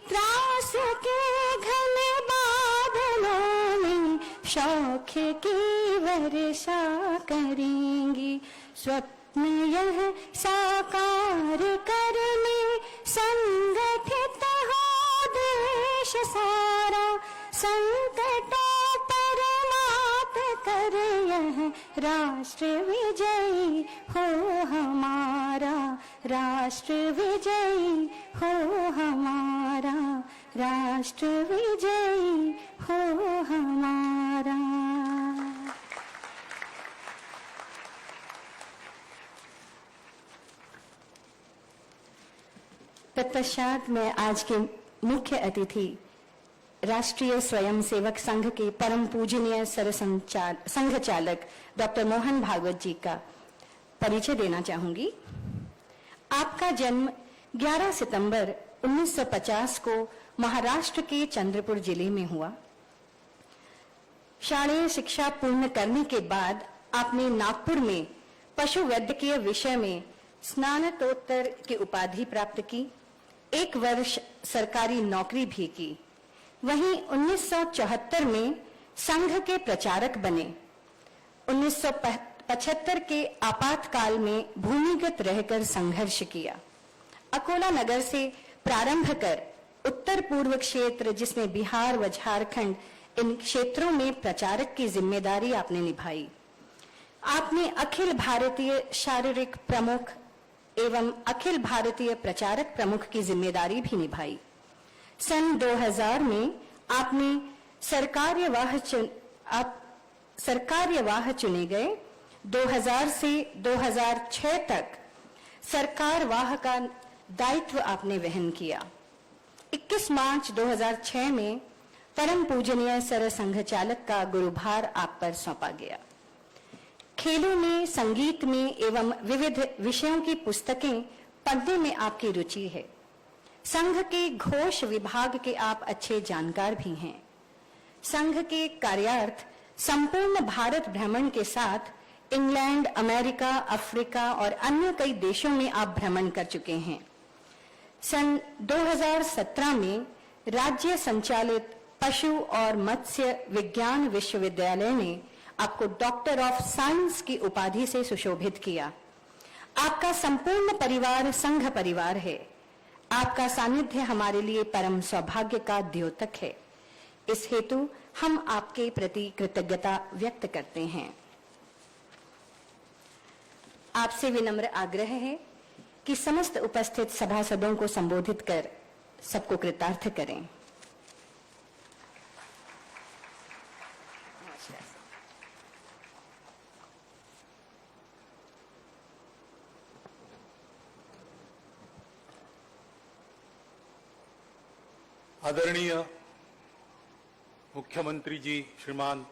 त्रास के घन बादलों में शौक की वर्षा करेंगे स्वप्न यह साकार करने संगठित हो देश सारा संकटों पर मात कर यह राष्ट्र विजयी हो हमारा, राष्ट्र विजयी हो हमारा, राष्ट्र विजयी हो हमारा। तत्पश्चात मैं आज के मुख्य अतिथि राष्ट्रीय स्वयंसेवक संघ के परम पूजनीय संघ चालक डॉक्टर मोहन भागवत जी का परिचय देना चाहूंगी। आपका जन्म 11 सितंबर 1950 को महाराष्ट्र के चंद्रपुर जिले में हुआ। शालेय शिक्षा पूर्ण करने के बाद आपने नागपुर में पशु वैद्यकीय विषय में स्नातकोत्तर की उपाधि प्राप्त की। 1 वर्ष सरकारी नौकरी भी की। वहीं 1974 में संघ के प्रचारक बने। 1975 के आपातकाल में भूमिगत रहकर संघर्ष किया। अकोला नगर से प्रारंभ कर उत्तर पूर्व क्षेत्र जिसमें बिहार व झारखंड इन क्षेत्रों में प्रचारक की जिम्मेदारी आपने निभाई। आपने अखिल भारतीय शारीरिक प्रमुख एवं अखिल भारतीय प्रचारक प्रमुख की जिम्मेदारी भी निभाई। सन 2000 में आपने सरकार्यवाह चुने गए। 2000 से 2006 तक सरकारवाह का दायित्व आपने वहन किया। 21 मार्च 2006 में परम पूजनीय सरसंघ चालक का गुरुभार आप पर सौंपा गया। खेलों में, संगीत में एवं विविध विषयों की पुस्तकें पढ़ने में आपकी रुचि है। संघ के घोष विभाग के आप अच्छे जानकार भी हैं। संघ के कार्यार्थ संपूर्ण भारत भ्रमण के साथ इंग्लैंड, अमेरिका, अफ्रीका और अन्य कई देशों में आप भ्रमण कर चुके हैं। सन 2017 में राज्य संचालित पशु और मत्स्य विज्ञान विश्वविद्यालय ने आपको डॉक्टर ऑफ साइंस की उपाधि से सुशोभित किया। आपका संपूर्ण परिवार संघ परिवार है। आपका सानिध्य हमारे लिए परम सौभाग्य का द्योतक है। इस हेतु हम आपके प्रति कृतज्ञता व्यक्त करते हैं। आपसे विनम्र आग्रह है कि समस्त उपस्थित सभासदों को संबोधित कर सबको कृतार्थ करें। आदरणीय मुख्यमंत्री जी श्रीमान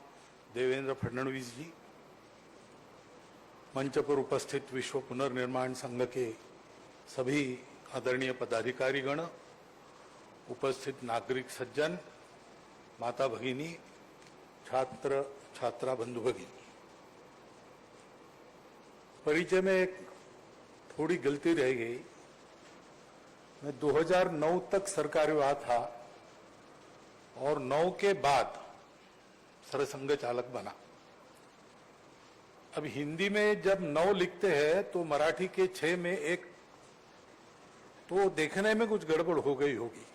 देवेंद्र फडणवीस जी, मंच पर उपस्थित विश्व पुनर्निर्माण संघ के सभी आदरणीय पदाधिकारीगण, उपस्थित नागरिक सज्जन, माता भगिनी, छात्र छात्रा बंधु भगिनी, परिचय में एक थोड़ी गलती रह गई। मैं 2009 तक सरकारी हुआ था और 9 के बाद सरसंघ चालक बना। अब हिंदी में जब 9 लिखते हैं तो मराठी के 6 में एक, तो देखने में कुछ गड़बड़ हो गई होगी,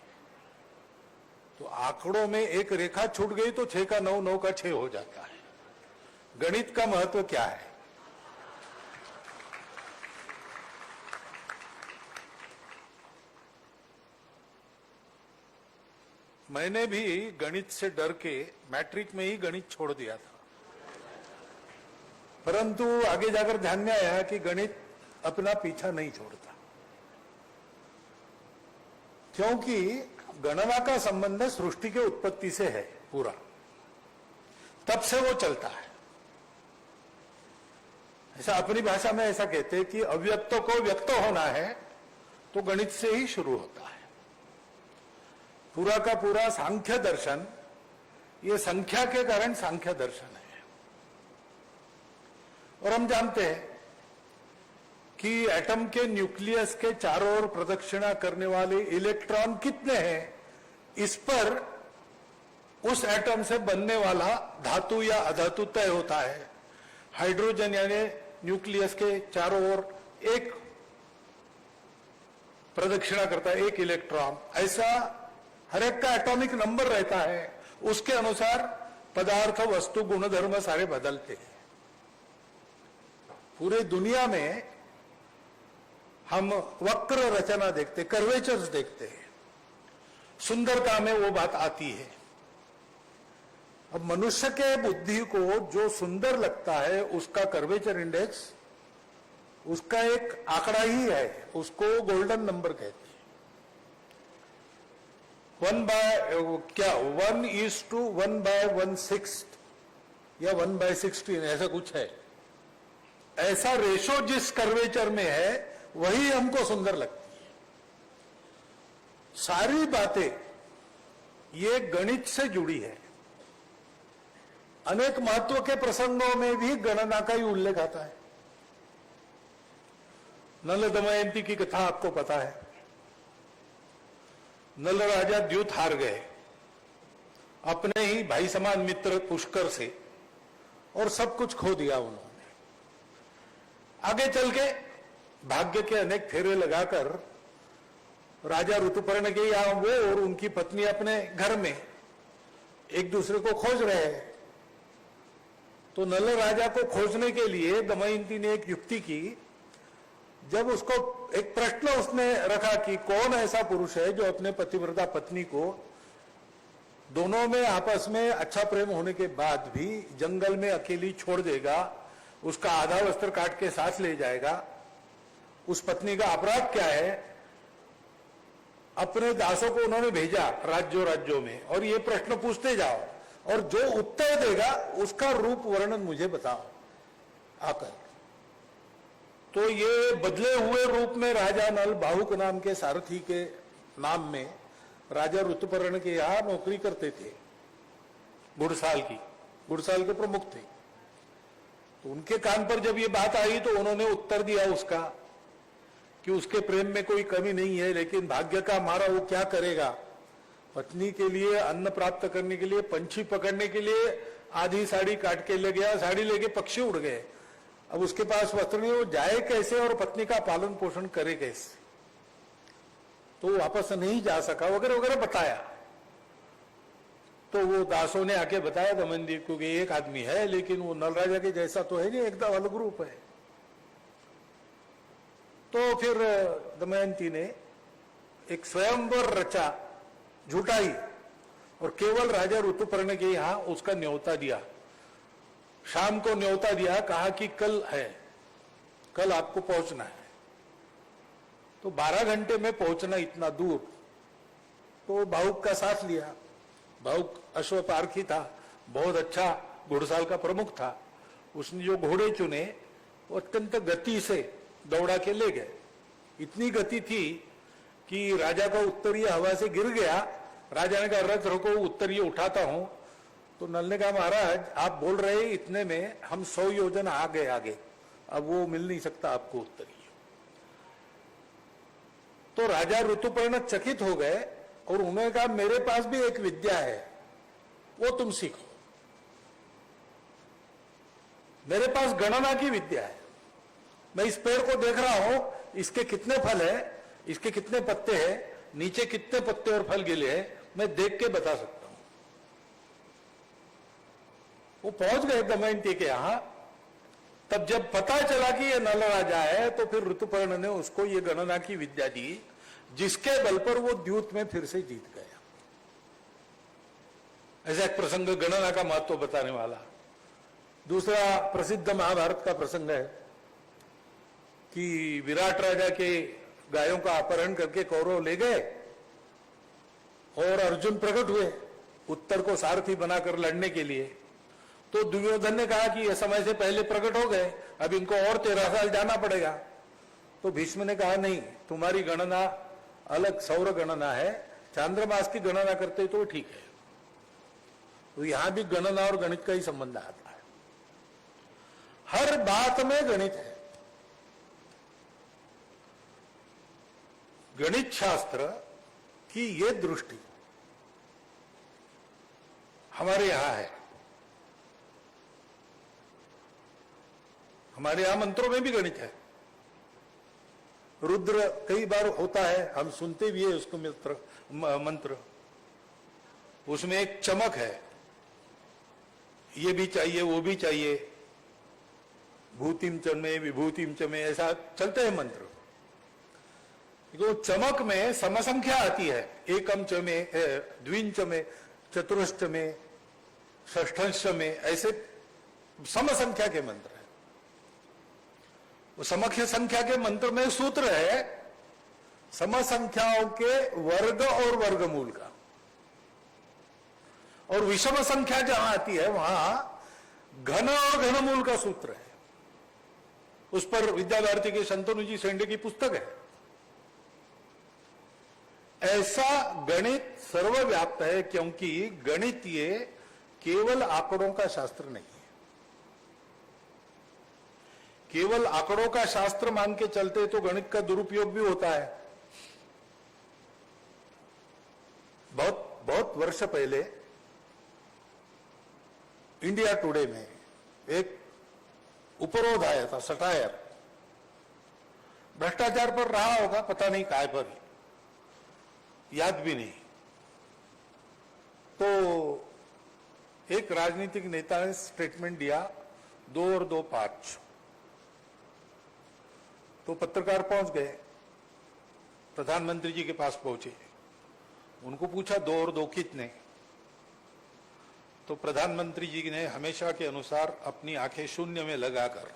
तो आंकड़ों में एक रेखा छूट गई तो 6 का 9, 9 का 6 हो जाता है। गणित का महत्व क्या है? मैंने भी गणित से डर के मैट्रिक में ही गणित छोड़ दिया था, परंतु आगे जाकर ध्यान में आया कि गणित अपना पीछा नहीं छोड़ता, क्योंकि गणना का संबंध सृष्टि के उत्पत्ति से है पूरा, तब से वो चलता है। ऐसा अपनी भाषा में ऐसा कहते हैं कि अव्यक्तों को व्यक्त होना है तो गणित से ही शुरू होता है। पूरा का पूरा सांख्य दर्शन, ये संख्या के कारण सांख्य दर्शन है। और हम जानते हैं कि एटम के न्यूक्लियस के चारों ओर प्रदक्षिणा करने वाले इलेक्ट्रॉन कितने हैं, इस पर उस एटम से बनने वाला धातु या अधातु तय होता है। हाइड्रोजन यानी न्यूक्लियस के चारों ओर एक प्रदक्षिणा करता है, एक इलेक्ट्रॉन। ऐसा हर एक का एटॉमिक नंबर रहता है, उसके अनुसार पदार्थ, वस्तु, गुणधर्म सारे बदलते हैं। पूरे दुनिया में हम वक्र रचना देखते, कर्वेचर्स देखते हैं, सुंदरता में वो बात आती है। अब मनुष्य के बुद्धि को जो सुंदर लगता है उसका कर्वेचर इंडेक्स, उसका एक आंकड़ा ही है, उसको गोल्डन नंबर कहते हैं। 1/1/1/16 या 1/16 ऐसा कुछ है। ऐसा रेशो जिस कर्वेचर में है वही हमको सुंदर लगती है। सारी बातें ये गणित से जुड़ी है। अनेक महत्व के प्रसंगों में भी गणना का ही उल्लेख आता है। नल दमयंती की कथा आपको पता है। नल राजा द्यूत हार गए अपने ही भाई समान मित्र पुष्कर से, और सब कुछ खो दिया उन्होंने। आगे चल के भाग्य के अनेक फेरे लगाकर राजा ऋतुपर्ण के या वो और उनकी पत्नी अपने घर में एक दूसरे को खोज रहे हैं। तो नल राजा को खोजने के लिए दमयंती ने एक युक्ति की। जब उसको एक प्रश्न उसने रखा कि कौन ऐसा पुरुष है जो अपने पतिव्रता पत्नी को, दोनों में आपस में अच्छा प्रेम होने के बाद भी जंगल में अकेली छोड़ देगा, उसका आधा वस्त्र काट के साथ ले जाएगा, उस पत्नी का अपराध क्या है? अपने दासों को उन्होंने भेजा राज्यों राज्यों में, और ये प्रश्न पूछते जाओ, और जो उत्तर देगा उसका रूप वर्णन मुझे बताओ आकर। तो ये बदले हुए रूप में राजा नल बाहुक नाम के सारथी के नाम में राजा ऋतुपर्ण के यहां नौकरी करते थे, घुड़साल के प्रमुख थे। तो उनके कान पर जब ये बात आई तो उन्होंने उत्तर दिया उसका कि उसके प्रेम में कोई कमी नहीं है, लेकिन भाग्य का मारा वो क्या करेगा। पत्नी के लिए अन्न प्राप्त करने के लिए, पंछी पकड़ने के लिए आधी साड़ी काट के ले गया, साड़ी लेके पक्षी उड़ गए। अब उसके पास वस्त्र नहीं, वो जाए कैसे और पत्नी का पालन पोषण करे कैसे, तो वापस नहीं जा सका वगैरह वगैरह बताया। तो वो दासों ने आके बताया दमयंती को कि एक आदमी है लेकिन वो नल राजा के जैसा तो है नहीं, एकदम अलग रूप है। तो फिर दमयंती ने एक स्वयंवर रचा, झूठाई, और केवल राजा ऋतुपर्ण के यहां उसका न्योता दिया। शाम को न्योता दिया, कहा कि कल है, कल आपको पहुंचना है। तो 12 घंटे में पहुंचना इतना दूर, तो भावुक का साथ लिया। भावुक अश्वपारखी था, बहुत अच्छा घुड़साल का प्रमुख था। उसने जो घोड़े चुने वो अत्यंत गति से दौड़ा के ले गए। इतनी गति थी कि राजा का उत्तरीय हवा से गिर गया। राजा ने कहा रथ रोको, उत्तरीय उठाता हूं। तो नल ने कहा महाराज आप बोल रहे इतने में हम 100 योजन आ गए आगे, अब वो मिल नहीं सकता आपको उत्तरीय। तो राजा ऋतुपर्ण चकित हो गए और उन्होंने कहा मेरे पास भी एक विद्या है, वो तुम सीखो। मेरे पास गणना की विद्या है। मैं इस पेड़ को देख रहा हूं, इसके कितने फल है, इसके कितने पत्ते हैं, नीचे कितने पत्ते और फल गिले हैं, मैं देख के बता सकता हूं। वो पहुंच गए दमयंती के यहां। तब जब पता चला कि ये नल राजा है, तो फिर ऋतुपर्ण ने उसको ये गणना की विद्या दी, जिसके बल पर वो द्यूत में फिर से जीत गया। ऐसा एक प्रसंग गणना का महत्व बताने वाला। दूसरा प्रसिद्ध महाभारत का प्रसंग है कि विराट राजा के गायों का अपहरण करके कौरव ले गए और अर्जुन प्रकट हुए उत्तर को सारथी बनाकर लड़ने के लिए। तो दुर्योधन ने कहा कि यह समय से पहले प्रकट हो गए, अब इनको और 13 साल जाना पड़ेगा। तो भीष्म ने कहा नहीं, तुम्हारी गणना अलग सौर गणना है, चांद्रमास की गणना करते तो ठीक है। तो यहां भी गणना और गणित का ही संबंध आता है। हर बात में गणित है। गणित शास्त्र की ये दृष्टि हमारे यहां है। हमारे यहां मंत्रों में भी गणित है। रुद्र कई बार होता है, हम सुनते भी है उसको मंत्र। उसमें एक चमक है, ये भी चाहिए वो भी चाहिए, भूतिम चमे विभूतिम चमे, ऐसा चलते हैं मंत्र। तो चमक में समसंख्या आती है, एकम चमे, द्विंच में, चतुरश्च में, षष्ठंश में, ऐसे समसंख्या के मंत्र है। वो समख्य संख्या के मंत्र में सूत्र है समसंख्याओं के वर्ग और वर्गमूल का। और विषम संख्या जहां आती है वहां घन और घनमूल का सूत्र है। उस पर विद्याभारती के शंतनु जी सेंडे की पुस्तक है। ऐसा गणित सर्वव्याप्त है, क्योंकि गणित ये केवल आंकड़ों का शास्त्र नहीं है। केवल आंकड़ों का शास्त्र मान के चलते तो गणित का दुरुपयोग भी होता है। बहुत वर्ष पहले इंडिया टुडे में एक उपरोध आया था, सटायर। भ्रष्टाचार पर रहा होगा, पता नहीं काय पर, याद भी नहीं। तो एक राजनीतिक नेता ने स्टेटमेंट दिया 2 और 2 5। तो पत्रकार पहुंच गए, प्रधानमंत्री जी के पास पहुंचे, उनको पूछा 2 और 2 कितने। तो प्रधानमंत्री जी ने हमेशा के अनुसार अपनी आंखें शून्य में लगाकर,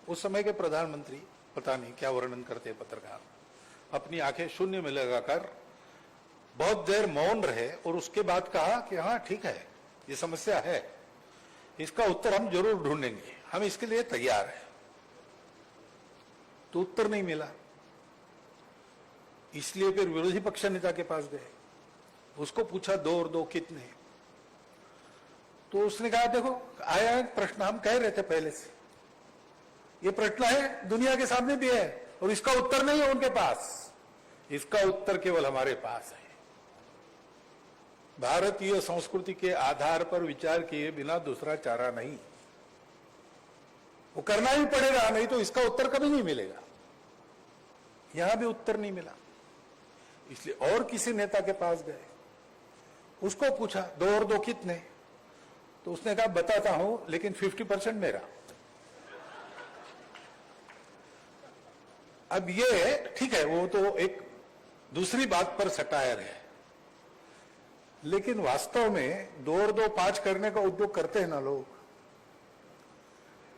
उस समय के प्रधानमंत्री पता नहीं क्या वर्णन करते पत्रकार, अपनी आंखें शून्य में लगाकर बहुत देर मौन रहे और उसके बाद कहा कि हाँ ठीक है, ये समस्या है, इसका उत्तर हम जरूर ढूंढेंगे, हम इसके लिए तैयार हैं। तो उत्तर नहीं मिला, इसलिए फिर विरोधी पक्ष नेता के पास गए, उसको पूछा 2 और 2 कितने। तो उसने कहा देखो आया प्रश्न, हम कह रहे थे पहले से, ये प्रश्न है, दुनिया के सामने भी है, और इसका उत्तर नहीं है उनके पास, इसका उत्तर केवल हमारे पास है। भारतीय संस्कृति के आधार पर विचार किए बिना दूसरा चारा नहीं। वो करना ही पड़ेगा, नहीं तो इसका उत्तर कभी नहीं मिलेगा। यहां भी उत्तर नहीं मिला, इसलिए और किसी नेता के पास गए, उसको पूछा 2 और 2 कितने, तो उसने कहा बताता हूं लेकिन 50% मेरा। अब ये ठीक है, वो तो एक दूसरी बात पर सटायर है, लेकिन वास्तव में 2 और 2 5 करने का उद्योग करते हैं ना लोग,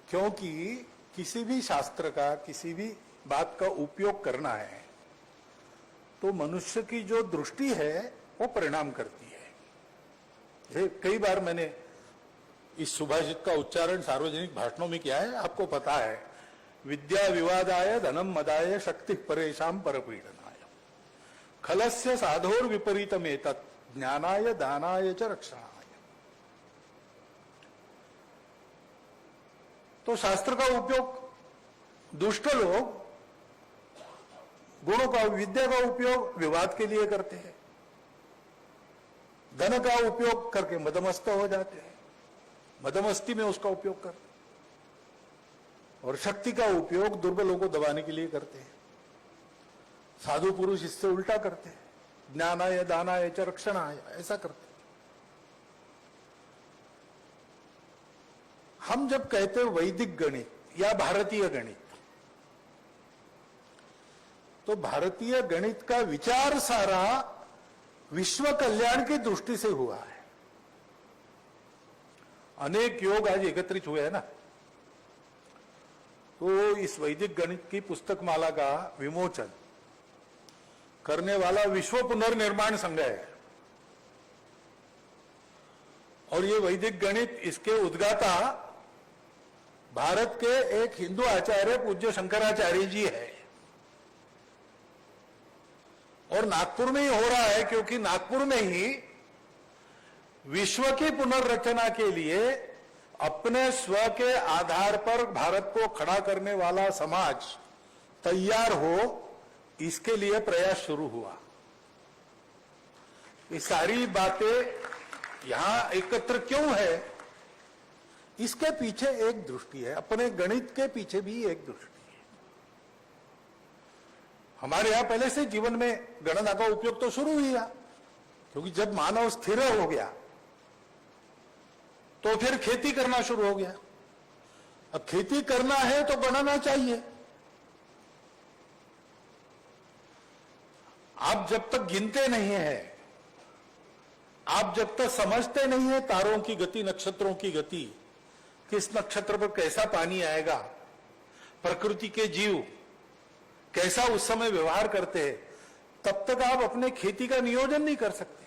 क्योंकि किसी भी शास्त्र का, किसी भी बात का उपयोग करना है तो मनुष्य की जो दृष्टि है वो परिणाम करती है। ये कई बार मैंने इस सुभाषित का उच्चारण सार्वजनिक भाषणों में किया है, आपको पता है, विद्या विवादाय धनम मदाय शक्ति परेशान परपीडनाय खलस्य साधोर विपरीतमेतत् ज्ञानाय दानाय च रक्षणाय। तो शास्त्र का उपयोग दुष्ट लोग गुणों का, विद्या का उपयोग विवाद के लिए करते हैं, धन का उपयोग करके मदमस्त हो जाते हैं, मदमस्ती में उसका उपयोग करते हैं, और शक्ति का उपयोग दुर्बलों को दबाने के लिए करते हैं। साधु पुरुष इससे उल्टा करते हैं, ज्ञानाय दानाय च रक्षणाय, ऐसा करते हैं। हम जब कहते हैं वैदिक गणित या भारतीय गणित, तो भारतीय गणित का विचार सारा विश्व कल्याण की दृष्टि से हुआ है। अनेक योग आज एकत्रित हुए हैं ना, तो इस वैदिक गणित की पुस्तक माला का विमोचन करने वाला विश्व पुनर्निर्माण संघ है, और ये वैदिक गणित, इसके उद्गाता भारत के एक हिंदू आचार्य पूज्य शंकराचार्य जी है, और नागपुर में ही हो रहा है, क्योंकि नागपुर में ही विश्व की पुनर्रचना के लिए अपने स्व के आधार पर भारत को खड़ा करने वाला समाज तैयार हो, इसके लिए प्रयास शुरू हुआ। ये सारी बातें यहां एकत्र क्यों है, इसके पीछे एक दृष्टि है, अपने गणित के पीछे भी एक दृष्टि है। हमारे यहां पहले से जीवन में गणना का उपयोग तो शुरू हुआ, क्योंकि जब मानव स्थिर हो गया तो फिर खेती करना शुरू हो गया। अब खेती करना है तो गणना चाहिए। आप जब तक गिनते नहीं है, आप जब तक समझते नहीं है तारों की गति, नक्षत्रों की गति, किस नक्षत्र पर कैसा पानी आएगा, प्रकृति के जीव कैसा उस समय व्यवहार करते हैं, तब तक आप अपने खेती का नियोजन नहीं कर सकते।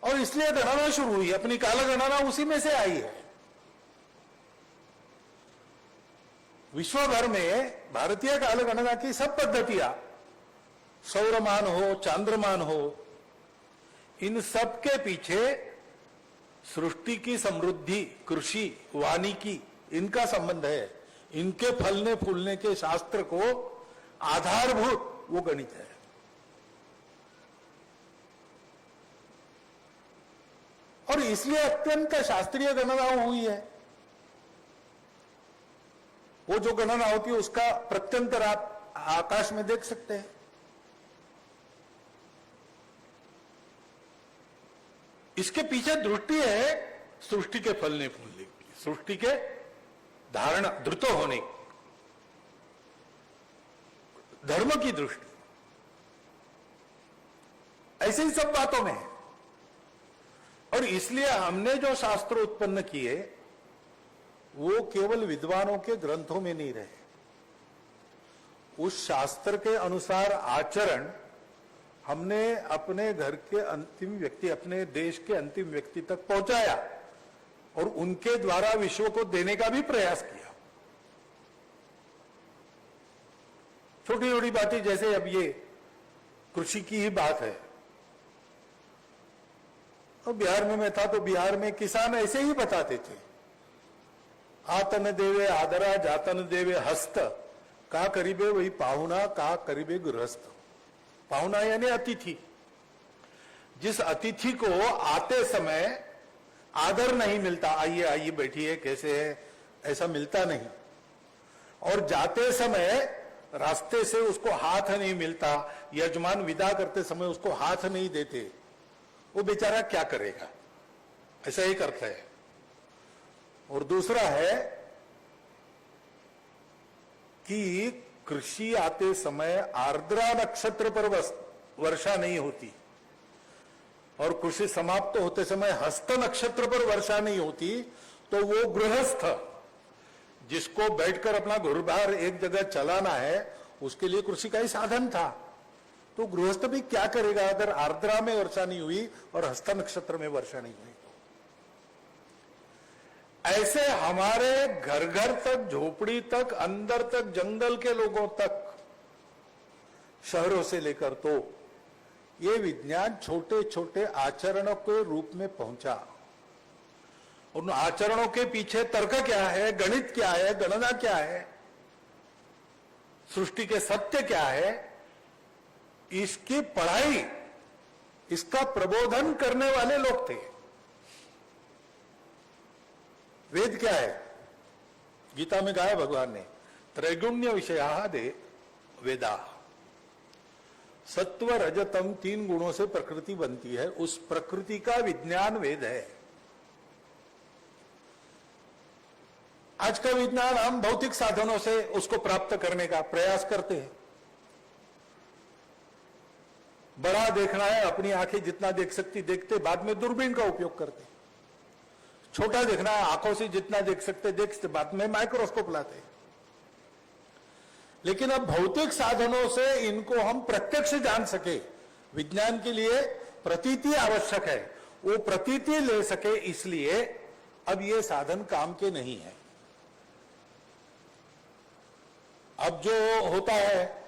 और इसलिए गणना शुरू हुई, अपनी काल गणना उसी में से आई है। विश्व भर में भारतीय काल गणना की सब पद्धतियां, सौरमान हो, चांद्रमान हो, इन सब के पीछे सृष्टि की समृद्धि, कृषि, वानिकी, इनका संबंध है। इनके फलने फूलने के शास्त्र को आधारभूत वो गणित है। और इसलिए अत्यंत शास्त्रीय गणना हुई है। वो जो गणना होती है उसका प्रत्यंतर आप आकाश में देख सकते हैं। इसके पीछे दृष्टि है सृष्टि के फलने फूलने की, सृष्टि के धारणा द्रुत होने, धर्म की दृष्टि, ऐसे ही सब बातों में है। और इसलिए हमने जो शास्त्र उत्पन्न किए वो केवल विद्वानों के ग्रंथों में नहीं रहे, उस शास्त्र के अनुसार आचरण हमने अपने घर के अंतिम व्यक्ति, अपने देश के अंतिम व्यक्ति तक पहुंचाया, और उनके द्वारा विश्व को देने का भी प्रयास किया। छोटी छोटी बातें, जैसे अब ये कृषि की ही बात है, और बिहार में मैं था तो बिहार में किसान ऐसे ही बताते थे, आतन देवे आदरा जातन देवे हस्त, का करीबे वही पाहुना, का करीबे गृहस्थ। पाहुना यानी अतिथि, जिस अतिथि को आते समय आदर नहीं मिलता, आइए आइए बैठिए कैसे है, ऐसा मिलता नहीं, और जाते समय रास्ते से उसको हाथ नहीं मिलता, यजमान विदा करते समय उसको हाथ नहीं देते, वो बेचारा क्या करेगा? ऐसा एक अर्थ है। और दूसरा है कि कृषि आते समय आर्द्रा नक्षत्र पर वर्षा नहीं होती, और कृषि समाप्त होते समय हस्त नक्षत्र पर वर्षा नहीं होती, तो वो गृहस्थ जिसको बैठकर अपना घर-बार एक जगह चलाना है, उसके लिए कृषि का ही साधन था। तो गृहस्थ भी क्या करेगा अगर आर्द्रा में वर्षा नहीं हुई और हस्त नक्षत्र में वर्षा नहीं हुई? ऐसे हमारे घर घर तक, झोपड़ी तक, अंदर तक, जंगल के लोगों तक, शहरों से लेकर, तो ये विज्ञान छोटे छोटे आचरणों के रूप में पहुंचा। उन आचरणों के पीछे तर्क क्या है, गणित क्या है, गणना क्या है, सृष्टि के सत्य क्या है, इसकी पढ़ाई, इसका प्रबोधन करने वाले लोग थे। वेद क्या है? गीता में कहा है भगवान ने, त्रैगुण्य विषया दे वेदा। सत्व रजतम 3 गुणों से प्रकृति बनती है, उस प्रकृति का विज्ञान वेद है। आज का विज्ञान हम भौतिक साधनों से उसको प्राप्त करने का प्रयास करते हैं। बड़ा देखना है, अपनी आंखें जितना देख सकती देखते, बाद में दूरबीन का उपयोग करते। छोटा देखना है, आंखों से जितना देख सकते देखते, बाद में माइक्रोस्कोप लाते। लेकिन अब भौतिक साधनों से इनको हम प्रत्यक्ष जान सके, विज्ञान के लिए प्रतीति आवश्यक है, वो प्रतीति ले सके, इसलिए अब ये साधन काम के नहीं है। अब जो होता है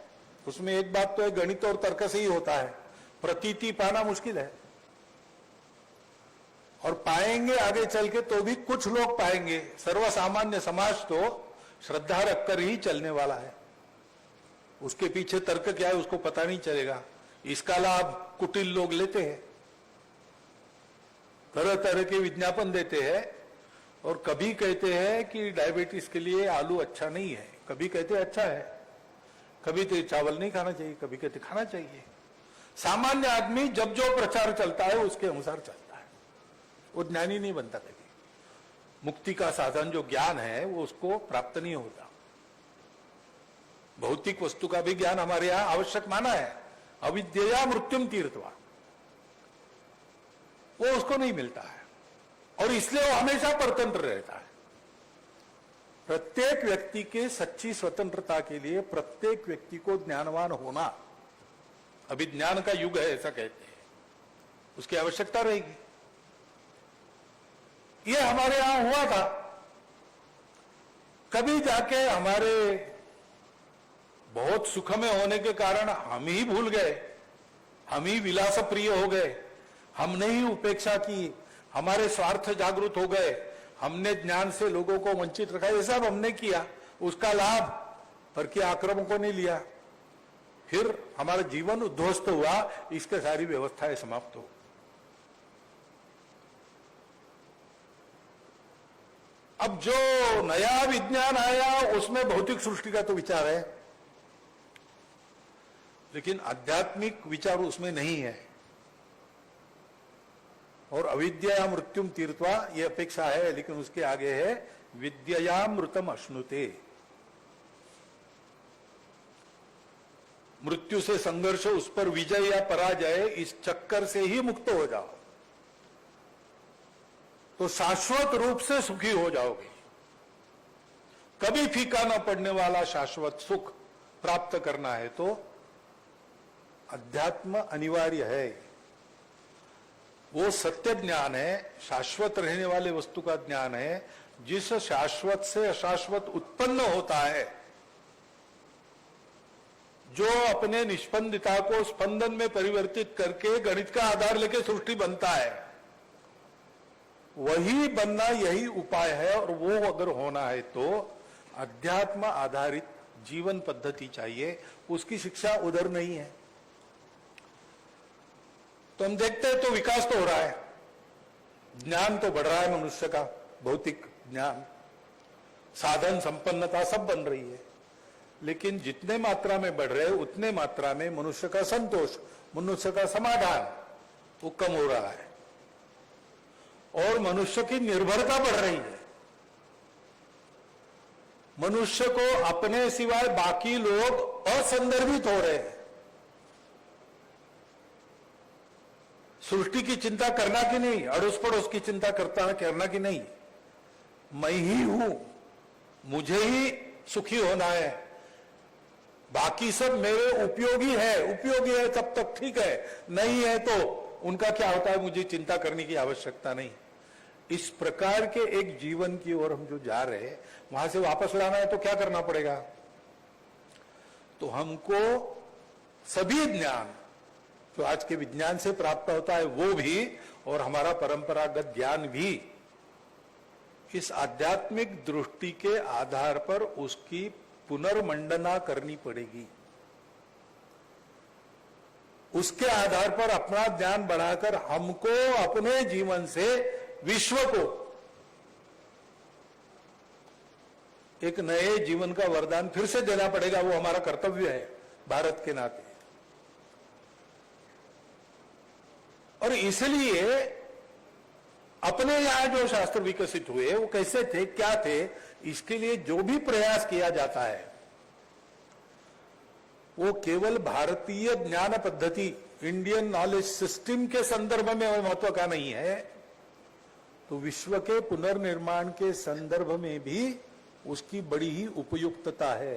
उसमें एक बात तो है, गणित और तर्क से ही होता है, प्रतीति पाना मुश्किल है। और पाएंगे आगे चल के तो भी कुछ लोग पाएंगे, सर्वसामान्य समाज तो श्रद्धा रखकर ही चलने वाला है। उसके पीछे तर्क क्या है उसको पता नहीं चलेगा। इसका लाभ कुटिल लोग लेते हैं, तरह तरह के विज्ञापन देते हैं, और कभी कहते हैं कि डायबिटीज के लिए आलू अच्छा नहीं है, कभी कहते अच्छा है, कभी तो चावल नहीं खाना चाहिए, कभी कहते खाना चाहिए। सामान्य आदमी जब जो प्रचार चलता है उसके अनुसार चलता है, वो ज्ञानी नहीं बनता। कभी मुक्ति का साधन जो ज्ञान है वो उसको प्राप्त नहीं होता। भौतिक वस्तु का भी ज्ञान हमारे यहां आवश्यक माना है, अविद्या मृत्युम तीर्थवा, वो उसको नहीं मिलता है, और इसलिए वो हमेशा परतंत्र रहता है। प्रत्येक व्यक्ति के सच्ची स्वतंत्रता के लिए प्रत्येक व्यक्ति को ज्ञानवान होना, अभी ज्ञान का युग है ऐसा कहते हैं, उसकी आवश्यकता रहेगी। ये हमारे यहां हुआ था, कभी जाके हमारे बहुत सुख में होने के कारण हम ही भूल गए, हम ही विलास प्रिय हो गए, हमने ही उपेक्षा की, हमारे स्वार्थ जागृत हो गए, हमने ज्ञान से लोगों को वंचित रखा, ये सब हमने किया, उसका लाभ पर क्या आक्रामकों ने लिया, फिर हमारा जीवन उद्ध्वस्त हुआ, इसके सारी व्यवस्थाएं समाप्त हो। अब जो नया विज्ञान आया उसमें भौतिक सृष्टि का तो विचार है, लेकिन आध्यात्मिक विचार उसमें नहीं है। और अविद्या मृत्युम तीर्थवा ये अपेक्षा है, लेकिन उसके आगे है विद्यामृतम अश्नुते। मृत्यु से संघर्ष, उस पर विजय या पराजय, इस चक्कर से ही मुक्त हो जाओ तो शाश्वत रूप से सुखी हो जाओगे। कभी फीका न पड़ने वाला शाश्वत सुख प्राप्त करना है तो अध्यात्म अनिवार्य है। वो सत्य ज्ञान है, शाश्वत रहने वाले वस्तु का ज्ञान है, जिस शाश्वत से अशाश्वत उत्पन्न होता है, जो अपने निष्पंदिता को स्पंदन में परिवर्तित करके गणित का आधार लेके सृष्टि बनता है, वही बनना यही उपाय है। और वो अगर होना है तो अध्यात्म आधारित जीवन पद्धति चाहिए, उसकी शिक्षा उधर नहीं है। तो हम देखते हैं तो विकास तो हो रहा है, ज्ञान तो बढ़ रहा है मनुष्य का, भौतिक ज्ञान, साधन संपन्नता सब बन रही है, लेकिन जितने मात्रा में बढ़ रहे उतने मात्रा में मनुष्य का संतोष, मनुष्य का समाधान वो कम हो रहा है और मनुष्य की निर्भरता बढ़ रही है। मनुष्य को अपने सिवाय बाकी लोग असंदर्भित हो रहे हैं। सृष्टि की चिंता करना कि नहीं, अड़ोस पड़ोस की चिंता करना कि नहीं, मैं ही हूं, मुझे ही सुखी होना है, बाकी सब मेरे उपयोगी है तब तक ठीक है, नहीं है तो उनका क्या होता है, मुझे चिंता करने की आवश्यकता नहीं। इस प्रकार के एक जीवन की ओर हम जो जा रहे हैं, वहां से वापस लाना है तो क्या करना पड़ेगा? तो हमको सभी ज्ञान जो आज के विज्ञान से प्राप्त होता है वो भी, और हमारा परंपरागत ज्ञान भी, इस आध्यात्मिक दृष्टि के आधार पर उसकी पुनर्मंडना करनी पड़ेगी। उसके आधार पर अपना ज्ञान बढ़ाकर हमको अपने जीवन से विश्व को एक नए जीवन का वरदान फिर से देना पड़ेगा। वो हमारा कर्तव्य है भारत के नाते। और इसलिए अपने यहां जो शास्त्र विकसित हुए वो कैसे थे, क्या थे, इसके लिए जो भी प्रयास किया जाता है वो केवल भारतीय ज्ञान पद्धति, इंडियन नॉलेज सिस्टम के संदर्भ में महत्व का नहीं है, तो विश्व के पुनर्निर्माण के संदर्भ में भी उसकी बड़ी ही उपयुक्तता है।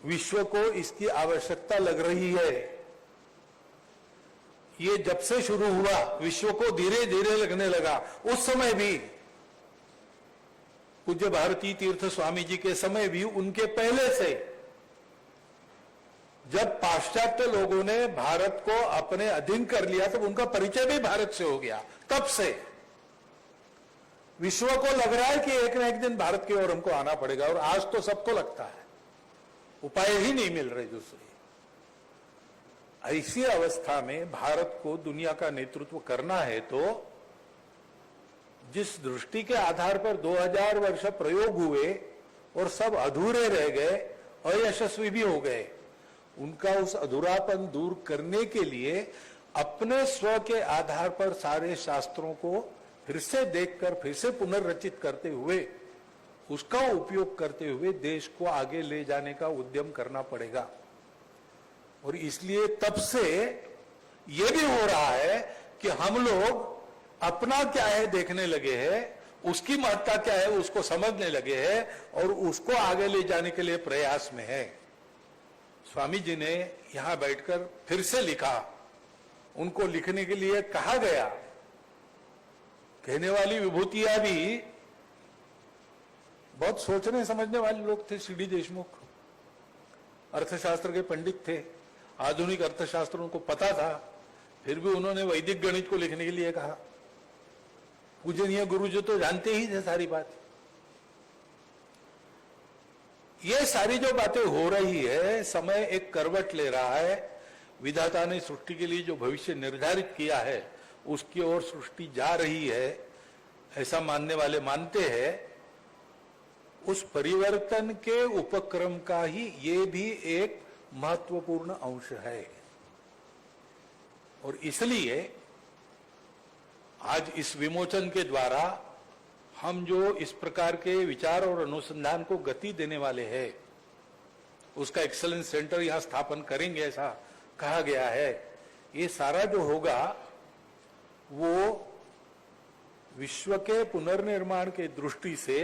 विश्व को इसकी आवश्यकता लग रही है। ये जब से शुरू हुआ विश्व को धीरे धीरे लगने लगा। उस समय भी पूज्य भारती तीर्थ स्वामी जी के समय भी, उनके पहले से, जब पाश्चात्य लोगों ने भारत को अपने अधीन कर लिया तब उनका परिचय भी भारत से हो गया। तब से विश्व को लग रहा है कि एक न एक दिन भारत की ओर हमको आना पड़ेगा, और आज तो सबको लगता है, उपाय ही नहीं मिल रहे दूसरे। ऐसी अवस्था में भारत को दुनिया का नेतृत्व करना है तो जिस दृष्टि के आधार पर 2000 वर्ष प्रयोग हुए और सब अधूरे रह गए, अयशस्वी भी हो गए, उनका उस अधूरापन दूर करने के लिए अपने स्व के आधार पर सारे शास्त्रों को फिर से देखकर, फिर से पुनर्रचित करते हुए, उसका उपयोग करते हुए देश को आगे ले जाने का उद्यम करना पड़ेगा। और इसलिए तब से यह भी हो रहा है कि हम लोग अपना क्या है देखने लगे हैं, उसकी महत्ता क्या है उसको समझने लगे हैं और उसको आगे ले जाने के लिए प्रयास में है। स्वामी जी ने यहां बैठकर फिर से लिखा, उनको लिखने के लिए कहा गया। कहने वाली विभूतियां भी बहुत सोचने समझने वाले लोग थे। सीडी देशमुख अर्थशास्त्र के पंडित थे, आधुनिक अर्थशास्त्र उनको पता था, फिर भी उन्होंने वैदिक गणित को लिखने के लिए कहा। पूजनीय गुरु जी तो जानते ही थे सारी बात। ये सारी जो बातें हो रही है, समय एक करवट ले रहा है। विधाता ने सृष्टि के लिए जो भविष्य निर्धारित किया है उसकी ओर सृष्टि जा रही है, ऐसा मानने वाले मानते हैं। उस परिवर्तन के उपक्रम का ही ये भी एक महत्वपूर्ण अंश है। और इसलिए आज इस विमोचन के द्वारा हम जो इस प्रकार के विचार और अनुसंधान को गति देने वाले हैं, उसका एक्सीलेंस सेंटर यहां स्थापन करेंगे, ऐसा कहा गया है। ये सारा जो होगा वो विश्व के पुनर्निर्माण के दृष्टि से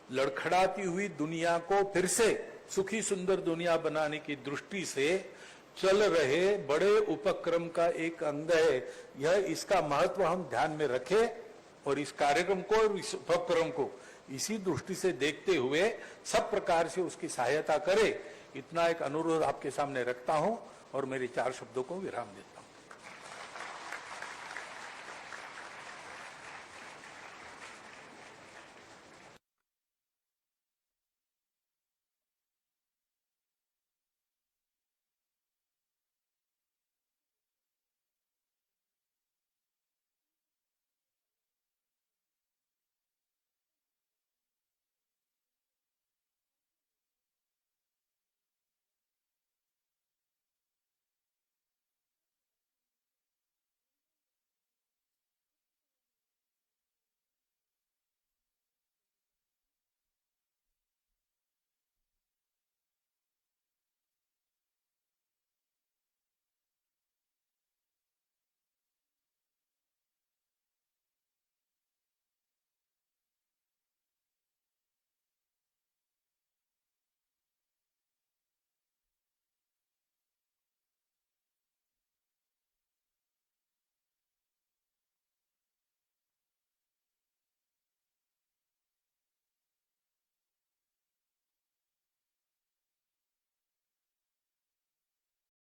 लड़खड़ाती हुई दुनिया को फिर से सुखी सुंदर दुनिया बनाने की दृष्टि से चल रहे बड़े उपक्रम का एक अंग है। यह इसका महत्व हम ध्यान में रखें और इस कार्यक्रम को, इस उपक्रम को इसी दृष्टि से देखते हुए सब प्रकार से उसकी सहायता करें, इतना एक अनुरोध आपके सामने रखता हूं और मेरे 4 शब्दों को विराम देता हूं।